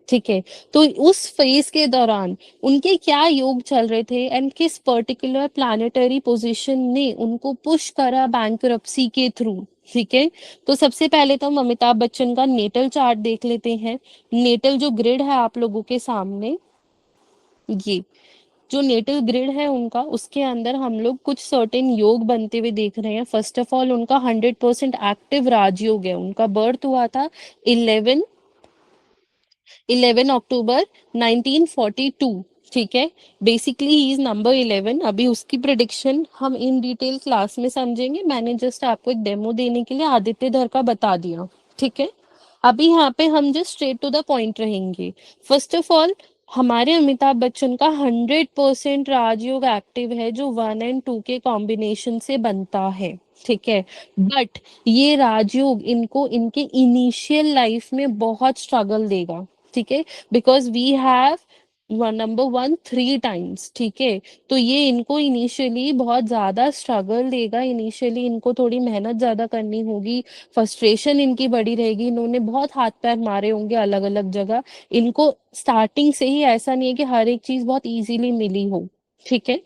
ठीक है। तो उस फेज के दौरान उनके क्या योग चल रहे थे एंड किस पर्टिकुलर प्लैनेटरी पोजीशन ने उनको पुश करा बैंकरप्सी के थ्रू। ठीक है। तो सबसे पहले तो हम अमिताभ बच्चन का नेटल चार्ट देख लेते हैं। नेटल जो ग्रिड है आप लोगों के सामने, ये जो नेटल ग्रिड है उनका, उसके अंदर हम लोग कुछ सर्टेन योग बनते हुए देख रहे हैं। फर्स्ट ऑफ ऑल उनका 100% एक्टिव राजयोग है। उनका बर्थ हुआ था 11 11 अक्टूबर 1942। ठीक है। Basically he is number 11। अभी उसकी प्रिडिक्शन हम इन डिटेल क्लास में समझेंगे, मैंने जस्ट आपको एक डेमो देने के लिए आदित्य धर का बता दिया। ठीक है। अभी यहाँ पे हम just straight to the point रहेंगे। फर्स्ट ऑफ ऑल हमारे अमिताभ बच्चन का 100% राजयोग एक्टिव है, जो 1 और 2 के कॉम्बिनेशन से बनता है। ठीक है। बट ये राजयोग इनको इनके इनिशियल लाइफ में बहुत स्ट्रगल देगा। ठीक है। Because we have number 1 3 times. ठीक है। तो ये इनको इनिशियली बहुत ज्यादा स्ट्रगल देगा। इनिशियली इनको थोड़ी मेहनत ज्यादा करनी होगी, फ्रस्ट्रेशन इनकी बड़ी रहेगी, इन्होंने बहुत हाथ पैर मारे होंगे अलग अलग जगह। इनको स्टार्टिंग से ही ऐसा नहीं है कि हर एक चीज बहुत इजीली मिली हो। ठीक है।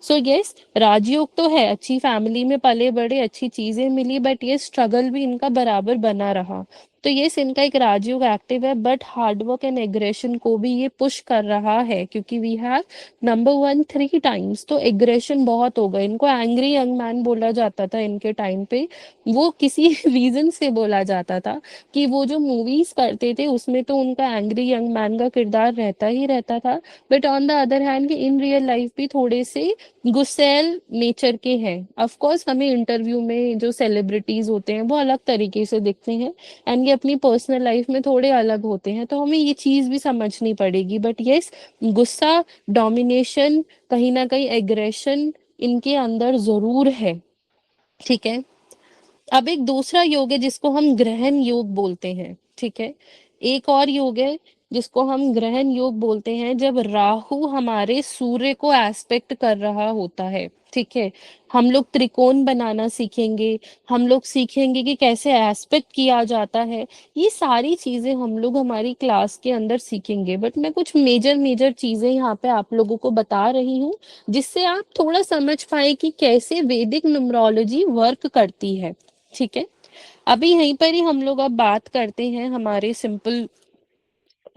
सो यस, राजयोग तो है, अच्छी फैमिली में पले बड़े, अच्छी चीजें मिली, बट ये स्ट्रगल भी इनका बराबर बना रहा। तो यस, इनका एक राजयोग एक्टिव है, बट हार्डवर्क एंड एग्रेशन को भी ये पुश कर रहा है, क्योंकि वी हैव नंबर 1 3 टाइम्स। तो एग्रेशन बहुत होगा। इनको एंग्री यंग मैन बोला जाता था इनके टाइम पे। वो किसी रीजन से बोला जाता था कि वो जो मूवीज करते थे उसमें तो उनका एंग्री यंग मैन का किरदार रहता ही रहता था, but on the other hand in real life भी थोड़े से गुस्सैल नेचर के हैं। ऑफ कोर्स हमें इंटरव्यू में जो सेलिब्रिटीज होते हैं वो अलग तरीके से दिखते हैं, एंड ये अपनी पर्सनल लाइफ में थोड़े अलग होते हैं, तो हमें ये चीज भी समझनी पड़ेगी। बट यस, गुस्सा, डोमिनेशन, कहीं ना कहीं एग्रेशन इनके अंदर जरूर है। ठीक है। अब एक दूसरा योग है जिसको हम ग्रहण योग बोलते हैं। ठीक है। एक और योग है जिसको हम ग्रहण योग बोलते हैं, जब राहु हमारे सूर्य को एस्पेक्ट कर रहा होता है। ठीक है। हम लोग त्रिकोण बनाना सीखेंगे, हम लोग सीखेंगे कि कैसे एस्पेक्ट किया जाता है। ये सारी चीजें हम लोग हमारी क्लास के अंदर सीखेंगे, बट मैं कुछ मेजर मेजर चीजें यहाँ पे आप लोगों को बता रही हूँ, जिससे आप थोड़ा समझ पाए कि कैसे वैदिक न्यूमरोलॉजी वर्क करती है। ठीक है। अभी यहीं पर ही हम लोग अब बात करते हैं हमारे सिंपल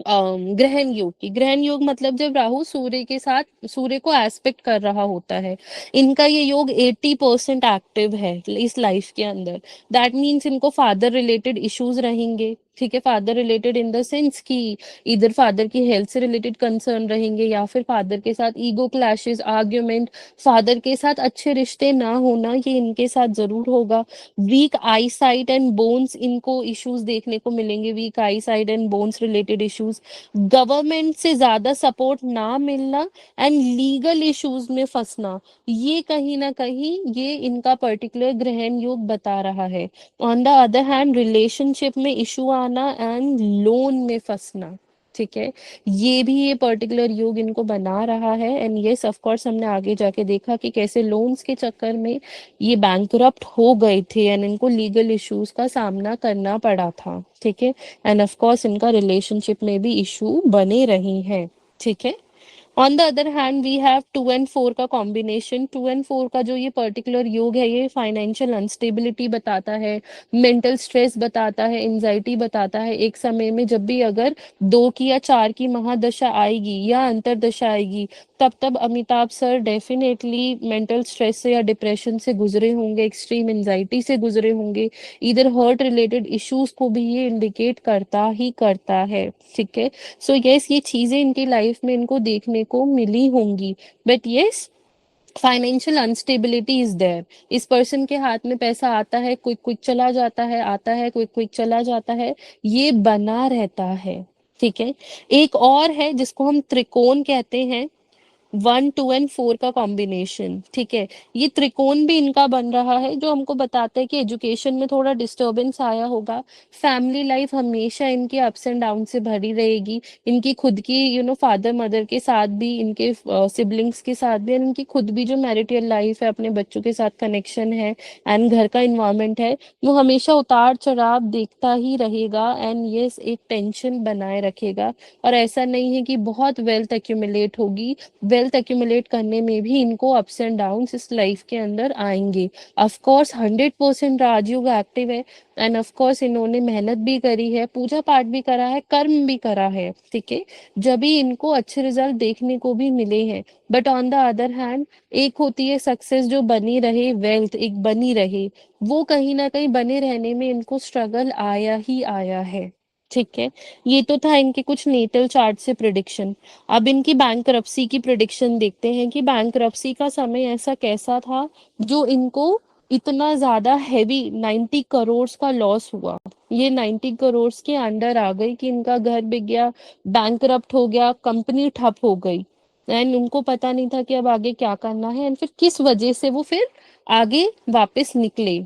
ग्रहण योग की। ग्रहण योग मतलब जब राहु सूर्य के साथ, सूर्य को एस्पेक्ट कर रहा होता है, इनका ये योग 80% एक्टिव है इस लाइफ के अंदर। दैट मीन्स इनको फादर रिलेटेड इश्यूज रहेंगे। ठीक है। Father related in the sense कि इधर फादर की हेल्थ से रिलेटेड कंसर्न रहेंगे, या फिर फादर के साथ ईगो क्लैशेस, आर्ग्यूमेंट, फादर के साथ अच्छे रिश्ते ना होना, ये इनके साथ जरूर होगा। Weak eyesight and bones, इनको इश्यूज देखने को मिलेंगे, weak eyesight and bones related issues. Government से ज्यादा सपोर्ट ना मिलना एंड लीगल इश्यूज में फंसना, ये कहीं ना कहीं ये इनका पर्टिकुलर ग्रहण योग बता रहा है। On the other hand relationship में इशू आना एंड लोन में फंसना। ठीक है। ये भी ये पर्टिकुलर योग इनको बना रहा है। एंड यस, ऑफ कोर्स हमने आगे जाके देखा कि कैसे लोन्स के चक्कर में ये बैंकरप्ट हो गए थे एंड इनको लीगल इश्यूज का सामना करना पड़ा था। ठीक है। एंड ऑफ कोर्स इनका रिलेशनशिप में भी इशू बने रही हैं। ठीक है। On the other hand we have 2 और 4 का कॉम्बिनेशन। 2 और 4 का जो ये पर्टिकुलर योग है, ये फाइनेंशियल अनस्टेबिलिटी बताता है, मेंटल स्ट्रेस बताता है, एंजाइटी बताता है। एक समय में जब भी अगर 2 की या 4 की महादशा आएगी या अंतरदशा आएगी, तब तब Amitabh sir definitely mental stress से या डिप्रेशन से गुजरे होंगे, एक्सट्रीम एंजाइटी से गुजरे होंगे। इधर हर्ट रिलेटेड इश्यूज को भी ये इंडिकेट करता ही करता है। ठीक है। सो यस, ये चीजें इनकी लाइफ में इनको देखने को मिली होंगी। But yes, financial instability is there. इस पर्सन के हाथ में पैसा आता है, क्विक क्विक चला जाता है, आता है क्विक क्विक चला जाता है, ये बना रहता है। ठीक है। एक और है जिसको हम त्रिकोण कहते हैं। 1 2 और 4 का कॉम्बिनेशन, ठीक है। ये त्रिकोण भी इनका बन रहा है, जो हमको बताता है कि एजुकेशन में थोड़ा डिस्टरबेंस आया होगा। फैमिली लाइफ हमेशा इनकी अप्स एंड डाउन से भरी रहेगी। इनकी खुद की फादर मदर के साथ भी, इनके सिबलिंग्स के साथ भी, और इनकी खुद भी जो मैरिटल लाइफ है, अपने बच्चों के साथ कनेक्शन है, एंड घर का इन्वायरमेंट है, वो हमेशा उतार चढ़ाव देखता ही रहेगा, एंड ये एक टेंशन बनाए रखेगा। और ऐसा नहीं है कि बहुत वेल्थ एक्यूमुलेट होगी, वेल्थ एक्यूमुलेट करने में भी इनको अप्स एंड डाउन्स इस लाइफ के अंदर आएंगे। ऑफ कोर्स 100% राजयोग एक्टिव है, एंड ऑफ कोर्स इन्होंने मेहनत भी करी है, पूजा पाठ भी करा है, कर्म भी करा है, ठीक है, जब भी इनको अच्छे रिजल्ट देखने को भी मिले हैं। But on the other hand, एक होती है सक्सेस जो बनी रहे, वेल्थ एक बनी रहे, वो कहीं ना कहीं बने रहने में इनको स्ट्रगल आया ही आया है, ठीक है। ये तो था इनके कुछ नेटल चार्ट से प्रिडिक्शन। अब इनकी बैंकरप्सी की प्रिडिक्शन देखते हैं कि बैंकरप्सी का समय ऐसा कैसा था जो इनको इतना ज्यादा हैवी 90 करोड़ का लॉस हुआ। ये 90 करोड़ के अंडर आ गई कि इनका घर बिक गया, बैंकरप्ट हो गया, कंपनी ठप हो गई, एंड उनको पता नहीं था कि अब आगे क्या करना है, एंड फिर किस वजह से वो फिर आगे वापस निकले,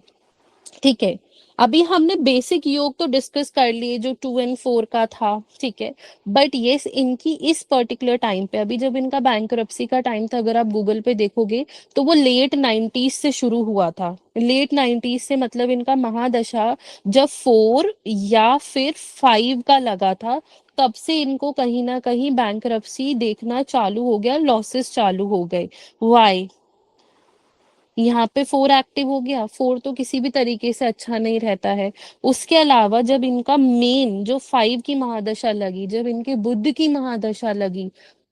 ठीक है। अभी हमने बेसिक योग तो डिस्कस कर लिए जो 2 और 4 का था, ठीक है। बट यस, इनकी इस पर्टिकुलर टाइम पे, अभी जब इनका बैंकरप्सी का टाइम था, अगर आप गूगल पे देखोगे तो वो लेट 90s से शुरू हुआ था। लेट 90s से मतलब इनका महादशा जब 4 या फिर 5 का लगा था, तब से इनको कहीं ना कहीं बैंकरप्सी देखना चालू हो गया, लॉसेस चालू हो गए। वाई? यहाँ पे 4 एक्टिव हो गया, 4 तो किसी भी तरीके से अच्छा नहीं रहता है। उसके अलावा जब इनका मेन जो 5 की महादशा लगी, जब इनके बुद्ध की महादशा लगी,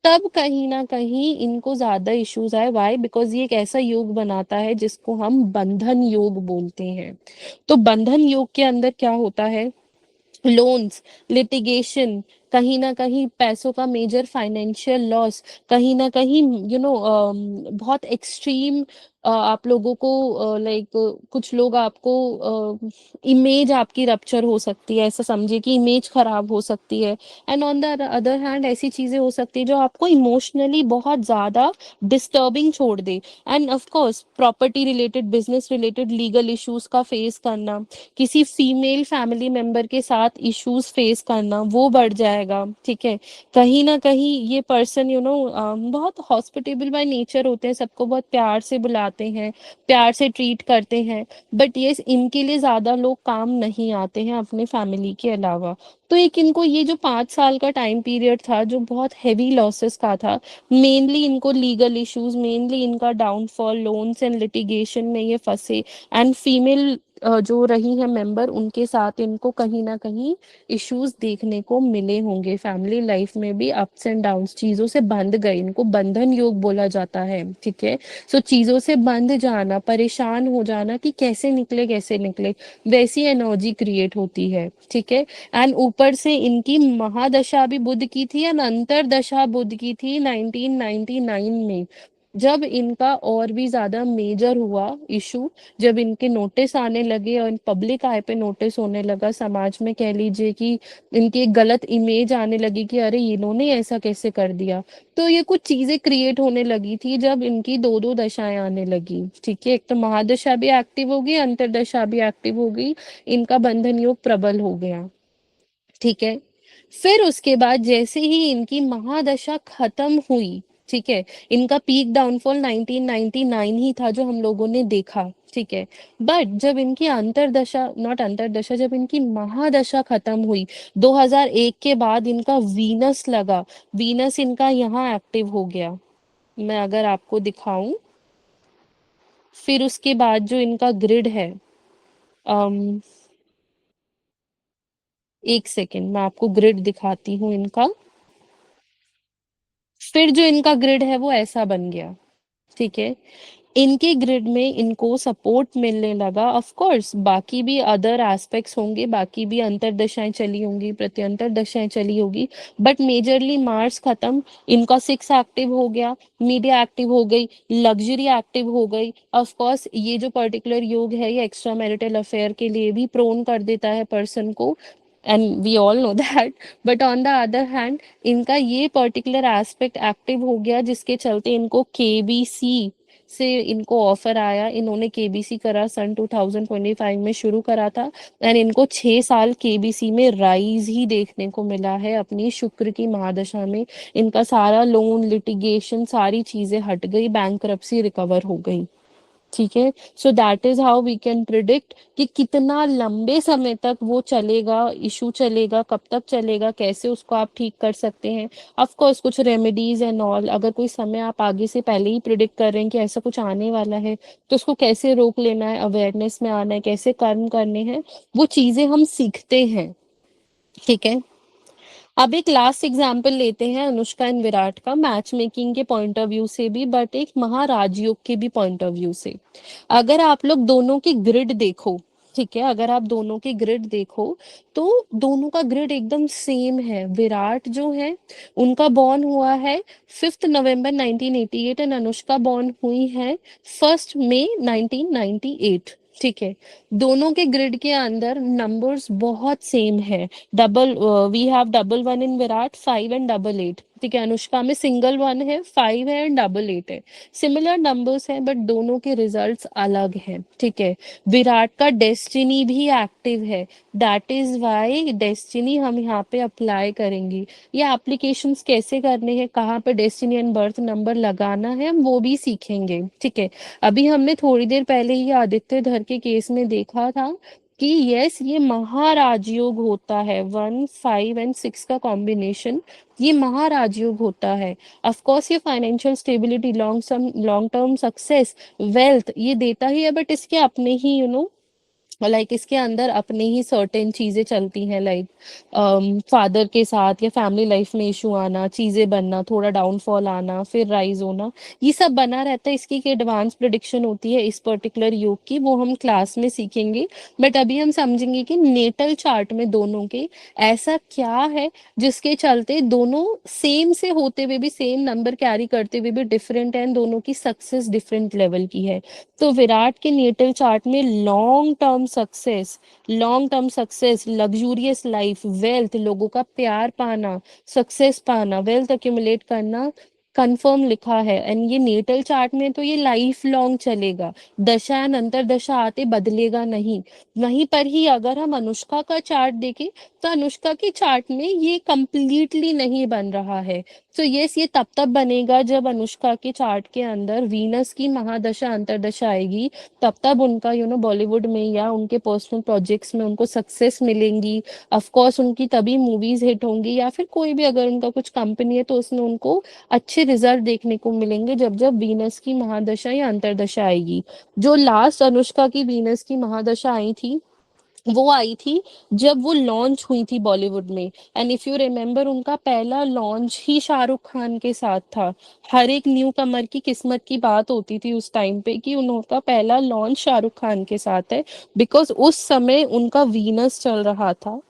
तब कहीं ना कहीं इनको ज्यादा इश्यूज आए। वाई? बिकॉज ये एक ऐसा योग बनाता है जिसको हम बंधन योग बोलते हैं। तो बंधन योग के अंदर क्या होता है? लोन्स, लिटिगेशन, कहीं ना कहीं पैसों का मेजर फाइनेंशियल लॉस, कहीं ना कहीं बहुत एक्सट्रीम, आप लोगों को लाइक कुछ लोग आपको इमेज आपकी रप्चर हो सकती है, ऐसा समझिए कि इमेज खराब हो सकती है। And on the other hand ऐसी चीजें हो सकती है जो आपको इमोशनली बहुत ज्यादा डिस्टर्बिंग छोड़ दे। And of course property related, business related legal issues का फेस करना, किसी फीमेल फैमिली मेंबर के साथ इश्यूज फेस करना, वो बढ़ जाएगा, ठीक है। कहीं ना कहीं ये पर्सन बहुत हॉस्पिटेबल बाय नेचर होते हैं, सबको बहुत प्यार से बुलाते हैं, प्यार से ट्रीट करते हैं। बट ये इनके लिए ज्यादा लोग काम नहीं आते हैं अपने फैमिली के अलावा। तो एक इनको ये जो 5 साल का टाइम पीरियड था जो बहुत हैवी लॉसेस का था, मेनली इनको लीगल इश्यूज, मेनली इनका डाउनफॉल, लोन्स एंड लिटिगेशन में ये फंसे, एंड फीमेल जो रही है मेंबर, उनके साथ इनको कहीं ना कहीं इश्यूज देखने को मिले होंगे। फैमिली लाइफ में भी अप्स एंड डाउन्स, चीजों से बंध गए, इनको बंधन योग बोला जाता है, ठीक है। सो चीजों से बंध जाना, परेशान हो जाना कि कैसे निकले कैसे निकले, वैसी एनर्जी क्रिएट होती है, ठीक है। एंड ऊपर से इनकी महादशा भी बुध की थी, एंड अंतरदशा बुध की थी 1999 में, जब इनका और भी ज्यादा मेजर हुआ इशू, जब इनके नोटिस आने लगे और पब्लिक आय पे नोटिस होने लगा, समाज में कह लीजिए कि इनकी एक गलत इमेज आने लगी कि अरे इन्होंने ऐसा कैसे कर दिया। तो ये कुछ चीजें क्रिएट होने लगी थी जब इनकी दो दो दशाएं आने लगी, ठीक है। एक तो महादशा भी एक्टिव हो गई, अंतरदशा भी एक्टिव हो गई, इनका बंधन योग प्रबल हो गया, ठीक है। फिर उसके बाद जैसे ही इनकी महादशा खत्म हुई, ठीक है, इनका पीक डाउनफॉल 1999 ही था जो हम लोगों ने देखा, ठीक है। बट जब इनकी अंतरदशा, नॉट अंतरदशा, जब इनकी महादशा खत्म हुई 2001 के बाद, इनका वीनस लगा, वीनस इनका यहाँ एक्टिव हो गया। मैं अगर आपको दिखाऊं, फिर उसके बाद जो इनका ग्रिड है, अम एक सेकेंड मैं आपको ग्रिड दिखाती हूँ इनका। फिर जो इनका ग्रिड है वो ऐसा बन गया, ठीक है। इनके ग्रिड में इनको सपोर्ट मिलने लगा। ऑफ कोर्स बाकी भी अदर एस्पेक्ट्स होंगे, बाकी भी अंतरदशाएं चली होंगी, प्रत्यंतर दशाएं चली होगी, बट मेजरली मार्स खत्म, इनका 6 एक्टिव हो गया, मीडिया एक्टिव हो गई, लग्जरी एक्टिव हो गई। ऑफ कोर्स ये जो पर्टिकुलर योग है ये एक्स्ट्रा मैरिटल अफेयर के लिए भी प्रोन कर देता है पर्सन को। And we all know that, but on the other hand इनका ये पर्टिकुलर एस्पेक्ट एक्टिव हो गया, जिसके चलते इनको केबीसी से इनको ऑफर आया। इन्होंने केबीसी करा, सन 2025 में शुरू करा था, एंड इनको 6 साल केबीसी में राइज ही देखने को मिला है अपनी शुक्र की महादशा में। इनका सारा लोन, लिटिगेशन, सारी चीजें हट गई, बैंकरप्सी रिकवर हो गई। ठीक है, so that is how we can predict कि कितना लंबे समय तक वो चलेगा, इशू चलेगा, कब तक चलेगा, कैसे उसको आप ठीक कर सकते हैं। ऑफ कोर्स कुछ रेमेडीज एंड ऑल, अगर कोई समय आप आगे से पहले ही प्रिडिक्ट कर रहे हैं कि ऐसा कुछ आने वाला है, तो उसको कैसे रोक लेना है, अवेयरनेस में आना है, कैसे कर्म करने हैं, वो चीजें हम सीखते हैं। ठीक है, अब एक लास्ट एग्जाम्पल लेते हैं अनुष्का एंड विराट का, मैच मेकिंग के पॉइंट ऑफ व्यू से भी, बट एक महाराजयोग के भी पॉइंट ऑफ व्यू से। अगर आप लोग दोनों की ग्रिड देखो, ठीक है, अगर आप दोनों की ग्रिड देखो, तो दोनों का ग्रिड एकदम सेम है। विराट जो है उनका बॉर्न हुआ है 5 नवंबर 1988, एंड अनुष्का बॉर्न हुई है 1 मई 1998। ठीक है, दोनों के ग्रिड के अंदर नंबर्स बहुत सेम है। Double, we have double one in Virat, 5 and double 8। ठीक है, अनुष्का में सिंगल वन है, 5 है एंड डबल 8 है। सिमिलर नंबर्स हैं, बट दोनों के रिजल्ट्स अलग हैं। ठीक है, विराट का डेस्टिनी भी एक्टिव है, दैट इज वाई डेस्टिनी हम यहाँ पे अप्लाई करेंगे। ये एप्लीकेशंस कैसे करने हैं, कहाँ पे डेस्टिनी एंड बर्थ नंबर लगाना है, हम वो भी सीखेंगे। ठीक है, अभी हमने थोड़ी देर पहले ही आदित्य धर के केस में देखा था कि यस, ये महाराजयोग होता है, 1, 5 एंड 6 का कॉम्बिनेशन, ये महाराजयोग होता है। ऑफ कोर्स ये financial stability, long term success, wealth ये देता ही है, बट इसके अपने ही लाइक इसके अंदर अपने ही सर्टेन चीजें चलती हैं, लाइक फादर के साथ या फैमिली लाइफ में इशू आना, चीजें बनना, थोड़ा डाउनफॉल आना, फिर राइज होना, ये सब बना रहता है। इसकी एक एडवांस प्रिडिक्शन होती है इस पर्टिकुलर योग की, वो हम क्लास में सीखेंगे। बट अभी हम समझेंगे कि नेटल चार्ट में दोनों के ऐसा क्या है जिसके चलते दोनों सेम से होते हुए भी, सेम नंबर कैरी करते हुए भी डिफरेंट है, दोनों की सक्सेस डिफरेंट लेवल की है। तो विराट के नेटल चार्ट में long term success, luxurious life, wealth, लोगों का प्यार पाना, सक्सेस पाना, वेल्थ अक्यूमुलेट करना कंफर्म लिखा है। एंड ये नेटल चार्ट में तो ये लाइफ लॉन्ग चलेगा, दशा एंड अंतरदशा आते बदलेगा नहीं। वहीं पर ही अगर हम अनुष्का का चार्ट देखें, तो अनुष्का के चार्ट में ये कंप्लीटली नहीं बन रहा है। तो यस, ये तब तब बनेगा जब अनुष्का के चार्ट के अंदर वीनस की महादशा अंतरदशा आएगी, तब तब उनका बॉलीवुड में या उनके पर्सनल प्रोजेक्ट्स में उनको सक्सेस मिलेंगी। ऑफ कोर्स उनकी तभी मूवीज हिट होंगी, या फिर कोई भी अगर उनका कुछ कंपनी है तो उसमें उनको अच्छे रिजल्ट देखने को मिलेंगे, जब जब वीनस की महादशा या अंतरदशा आएगी। जो लास्ट अनुष्का की वीनस की महादशा आई थी, वो आई थी जब वो लॉन्च हुई थी बॉलीवुड में। एंड इफ यू रिमेम्बर, उनका पहला लॉन्च ही शाहरुख खान के साथ था। हर एक न्यू कमर की किस्मत की बात होती थी उस टाइम पे कि उनका पहला लॉन्च शाहरुख खान के साथ है, बिकॉज उस समय उनका वीनस चल रहा था।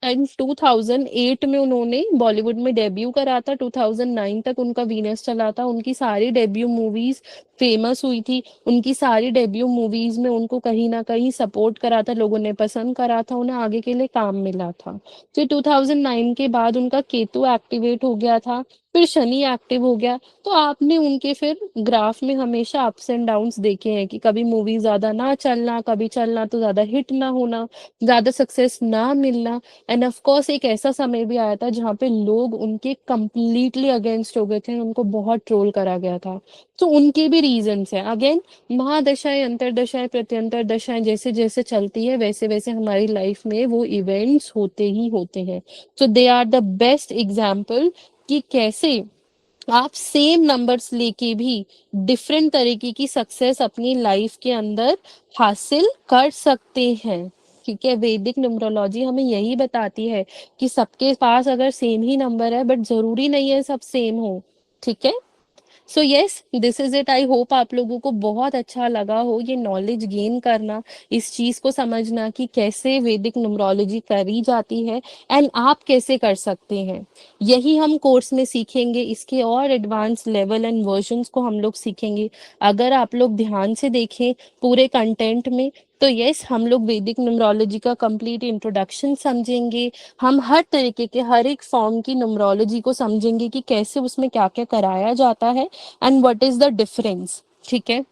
एंड 2008 में उन्होंने बॉलीवुड में डेब्यू करा था, 2009 तक उनका वीनस चला था। उनकी सारी डेब्यू मूवीज फेमस हुई थी, उनकी सारी डेब्यू मूवीज में उनको कहीं ना कहीं सपोर्ट करा था, लोगों ने पसंद करा था, उन्हें आगे के लिए काम मिला था। फिर 2009 के बाद उनका केतु एक्टिवेट हो गया था, फिर शनि एक्टिव हो गया। तो आपने उनके फिर ग्राफ में हमेशा अप्स एंड डाउन्स देखे हैं कि कभी मूवी ज्यादा ना चलना, कभी चलना तो ज्यादा हिट ना होना, ज्यादा सक्सेस ना मिलना। एंड ऑफ कोर्स एक ऐसा समय भी आया था जहाँ पे लोग उनके कंप्लीटली अगेंस्ट हो गए थे, उनको बहुत ट्रोल करा गया था। तो उनके भी रीजंस हैं। अगेन, महादशाएं, अंतरदशाएं, प्रत्यंतर दशाएं जैसे जैसे चलती है, वैसे वैसे हमारी लाइफ में वो इवेंट्स होते ही होते हैं। तो they are the best example कि कैसे आप सेम नंबर्स लेके भी डिफरेंट तरीके की सक्सेस अपनी लाइफ के अंदर हासिल कर सकते हैं। ठीक है, वैदिक न्यूमरोलॉजी हमें यही बताती है कि सबके पास अगर सेम ही नंबर है, बट जरूरी नहीं है सब सेम हो। ठीक है, so yes, this is it. I hope आप लोगों को बहुत अच्छा लगा हो ये नॉलेज गेन करना, इस चीज को समझना कि कैसे वैदिक न्यूमरोलॉजी करी जाती है एंड आप कैसे कर सकते हैं। यही हम कोर्स में सीखेंगे, इसके और एडवांस लेवल एंड वर्जन्स को हम लोग सीखेंगे। अगर आप लोग ध्यान से देखें पूरे कंटेंट में, तो यस, हम लोग वैदिक न्यूमरोलॉजी का कंप्लीट इंट्रोडक्शन समझेंगे। हम हर तरीके के हर एक फॉर्म की न्यूमरोलॉजी को समझेंगे कि कैसे उसमें क्या-क्या कराया जाता है and what is the difference, ठीक है?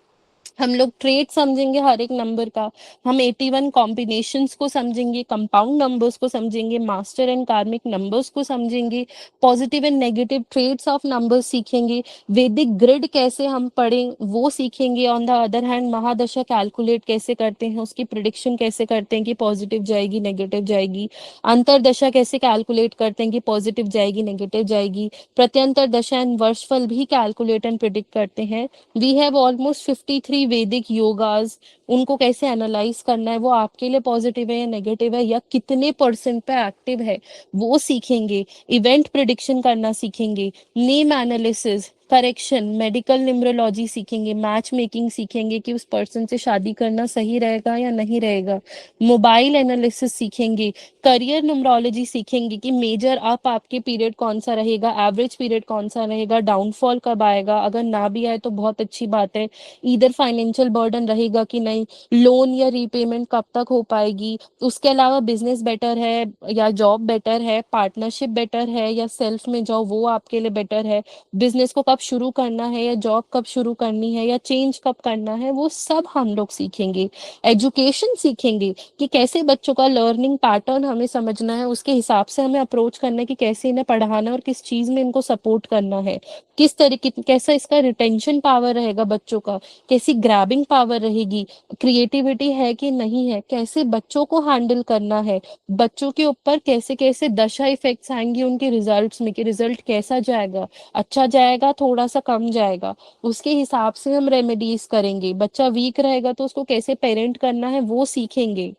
हम लोग ट्रेड समझेंगे हर एक नंबर का। हम 81 कॉम्बिनेशंस को समझेंगे, कंपाउंड नंबर्स को समझेंगे, मास्टर एंड कार्मिक नंबर्स को समझेंगे, positive and negative traits of numbers सीखेंगे, वैदिक ग्रिड कैसे हम पढ़ें वो सीखेंगे। ऑन द अदर हैंड महादशा कैलकुलेट कैसे करते हैं, उसकी प्रिडिक्शन कैसे करते हैं कि पॉजिटिव जाएगी, नेगेटिव जाएगी। अंतरदशा कैसे कैलकुलेट करते हैं कि पॉजिटिव जाएगी, नेगेटिव जाएगी। प्रत्यंतर दशा एंड वर्षफल भी कैलकुलेट एंड प्रिडिक्ट करते हैं। वी हैव ऑलमोस्ट 53 वैदिक योगाज, उनको कैसे एनालाइज करना है, वो आपके लिए पॉजिटिव है या नेगेटिव है या कितने परसेंट पे एक्टिव है, वो सीखेंगे। इवेंट प्रिडिक्शन करना सीखेंगे, name analysis, correction, medical numerology सीखेंगे, मैच मेकिंग सीखेंगे कि उस पर्सन से शादी करना सही रहेगा या नहीं रहेगा। मोबाइल एनालिसिस सीखेंगे, करियर न्यूमरोलॉजी सीखेंगे कि मेजर अप आपके पीरियड कौन सा रहेगा, एवरेज पीरियड कौन सा रहेगा, डाउनफॉल कब आएगा, अगर ना भी आए तो बहुत अच्छी बात है। इधर फाइनेंशियल बर्डन रहेगा कि नहीं, लोन या रीपेमेंट कब तक हो पाएगी। उसके अलावा बिजनेस बेटर है या जॉब बेटर है, पार्टनरशिप बेटर है या सेल्फ में जाओ वो आपके लिए बेटर है, बिजनेस को कब शुरू करना है या जॉब कब शुरू करनी है या चेंज कब करना है, वो सब हम लोग सीखेंगे। एजुकेशन सीखेंगे कि कैसे बच्चों का लर्निंग पैटर्न हमें समझना है, उसके हिसाब से हमें अप्रोच करना है कि कैसे इन्हें पढ़ाना है और किस चीज में इनको सपोर्ट करना है, किस तरीके कैसा इसका रिटेंशन पावर रहेगा बच्चों का, कैसी ग्रैबिंग पावर रहेगी, क्रिएटिविटी है कि नहीं है, कैसे बच्चों को हैंडल करना है, बच्चों के ऊपर कैसे कैसे दशा इफेक्ट्स आएंगे उनके रिजल्ट्स में, कि रिजल्ट कैसा जाएगा, अच्छा जाएगा, थोड़ा सा कम जाएगा, उसके हिसाब से हम रेमेडीज करेंगे। बच्चा वीक रहेगा तो उसको कैसे पेरेंट करना है वो सीखेंगे।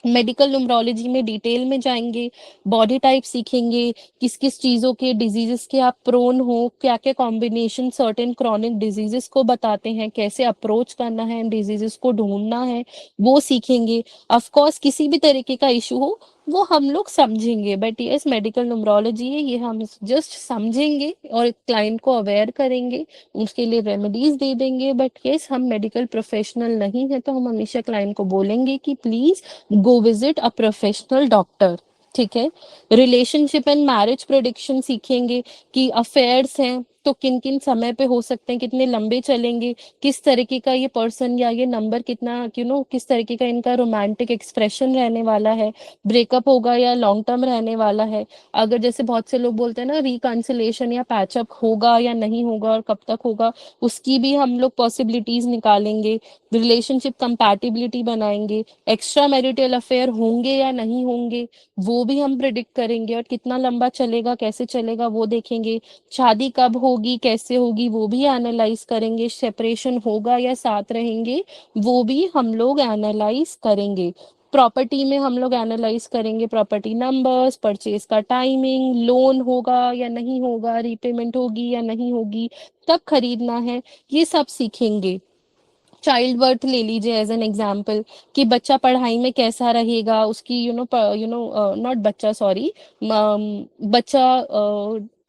मेडिकल न्यूमरोलॉजी में डिटेल में जाएंगे, बॉडी टाइप सीखेंगे, किस किस चीज़ों के डिजीजेस के आप प्रोन हो, क्या क्या कॉम्बिनेशन सर्टेन क्रॉनिक डिजीजेस को बताते हैं, कैसे अप्रोच करना है, डिजीजेस को ढूंढना है, वो सीखेंगे। ऑफ कोर्स किसी भी तरीके का इशू हो वो हम लोग समझेंगे, बट यस मेडिकल न्यूमरोलॉजी है ये, हम जस्ट समझेंगे और क्लाइंट को अवेयर करेंगे, उसके लिए रेमेडीज दे देंगे। बट यस हम मेडिकल प्रोफेशनल नहीं है तो हम हमेशा क्लाइंट को बोलेंगे कि please go visit a professional doctor, ठीक है। रिलेशनशिप एंड मैरिज प्रेडिक्शन सीखेंगे कि अफेयर्स हैं तो किन किन समय पे हो सकते हैं, कितने लंबे चलेंगे, किस तरीके का ये पर्सन या ये नंबर कितना किस तरीके का इनका रोमांटिक एक्सप्रेशन रहने वाला है, ब्रेकअप होगा या लॉन्ग टर्म रहने वाला है। अगर जैसे बहुत से लोग बोलते हैं ना रिकंसिलेशन या पैचअप होगा या नहीं होगा और कब तक होगा, उसकी भी हम लोग पॉसिबिलिटीज निकालेंगे। रिलेशनशिप कंपैटिबिलिटी बनाएंगे, एक्स्ट्रा मैरिटल अफेयर होंगे या नहीं होंगे वो भी हम प्रिडिक्ट करेंगे, और कितना लंबा चलेगा कैसे चलेगा वो देखेंगे। शादी कब होगी कैसे होगी वो भी एनालाइज करेंगे, सेपरेशन होगा या साथ रहेंगे वो भी हम लोग एनालाइज करेंगे। प्रॉपर्टी में हम लोग एनालाइज करेंगे प्रॉपर्टी नंबर्स, परचेज का टाइमिंग, लोन होगा या नहीं होगा, रीपेमेंट होगी या नहीं होगी, कब खरीदना है, ये सब सीखेंगे। चाइल्ड बर्थ ले लीजिए एज एन एग्जाम्पल, कि बच्चा पढ़ाई में कैसा रहेगा, उसकी नॉट बच्चा सॉरी, बच्चा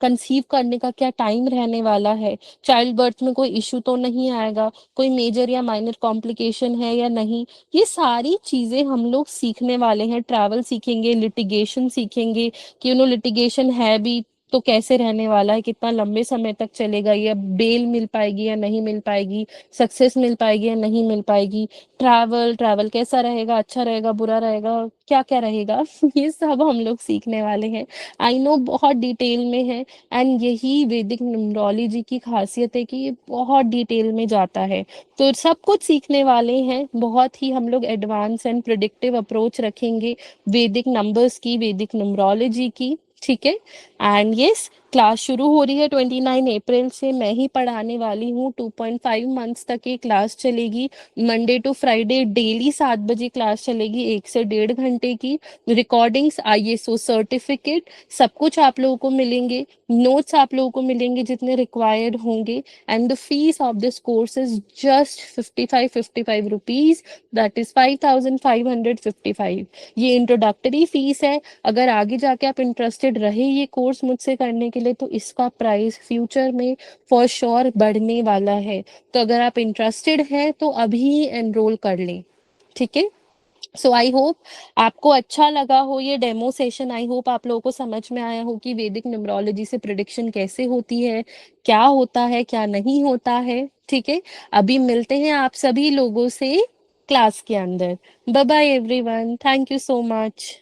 कंसीव करने का क्या टाइम रहने वाला है, चाइल्ड बर्थ में कोई इशू तो नहीं आएगा, कोई मेजर या माइनर कॉम्प्लिकेशन है या नहीं, ये सारी चीजें हम लोग सीखने वाले हैं। ट्रैवल सीखेंगे, लिटिगेशन सीखेंगे कि लिटिगेशन है भी तो कैसे रहने वाला है, कितना लंबे समय तक चलेगा, ये बेल मिल पाएगी या नहीं मिल पाएगी, सक्सेस मिल पाएगी या नहीं मिल पाएगी। ट्रैवल ट्रैवल कैसा रहेगा, अच्छा रहेगा, बुरा रहेगा, क्या क्या रहेगा ये सब हम लोग सीखने वाले हैं। आई नो बहुत डिटेल में है, एंड यही वैदिक न्यूमरोलॉजी की खासियत है कि ये बहुत डिटेल में जाता है। तो सब कुछ सीखने वाले हैं, बहुत ही हम लोग एडवांस एंड प्रिडिक्टिव अप्रोच रखेंगे वैदिक नंबर्स की, वैदिक न्यूमरोलॉजी की, ठीक है। एंड यस क्लास शुरू हो रही है 29 अप्रैल से, मैं ही पढ़ाने वाली हूँ। 2.5 मंथ्स तक ये क्लास चलेगी, मंडे टू फ्राइडे डेली 7 बजे क्लास चलेगी, 1 से 1.5 घंटे की। रिकॉर्डिंग्स, ISO सर्टिफिकेट, सब कुछ आप लोगों को मिलेंगे, नोट्स आप लोगों को मिलेंगे जितने रिक्वायर्ड होंगे। And the fees of this course is just 55 rupees, that is 5555। ये इंट्रोडक्टरी फीस है। अगर आगे जाके आप इंटरेस्टेड रहे ये कोर्स मुझसे करने के लिए तो इसका प्राइस फ्यूचर में फॉर श्योर बढ़ने वाला है। तो अगर आप इंटरेस्टेड हैं तो अभी एनरोल कर लें, ठीक है? सो आई होप आपको अच्छा लगा हो ये डेमो सेशन। आई होप आप लोगों को समझ में आया हो कि वैदिक न्यूमरोलॉजी से प्रिडिक्शन कैसे होती है, क्या होता है, क्या नहीं होता है, ठीक है? अभी मिलते हैं आप सभी लोगों से क्लास के अंदर। Bye bye everyone, thank you so much.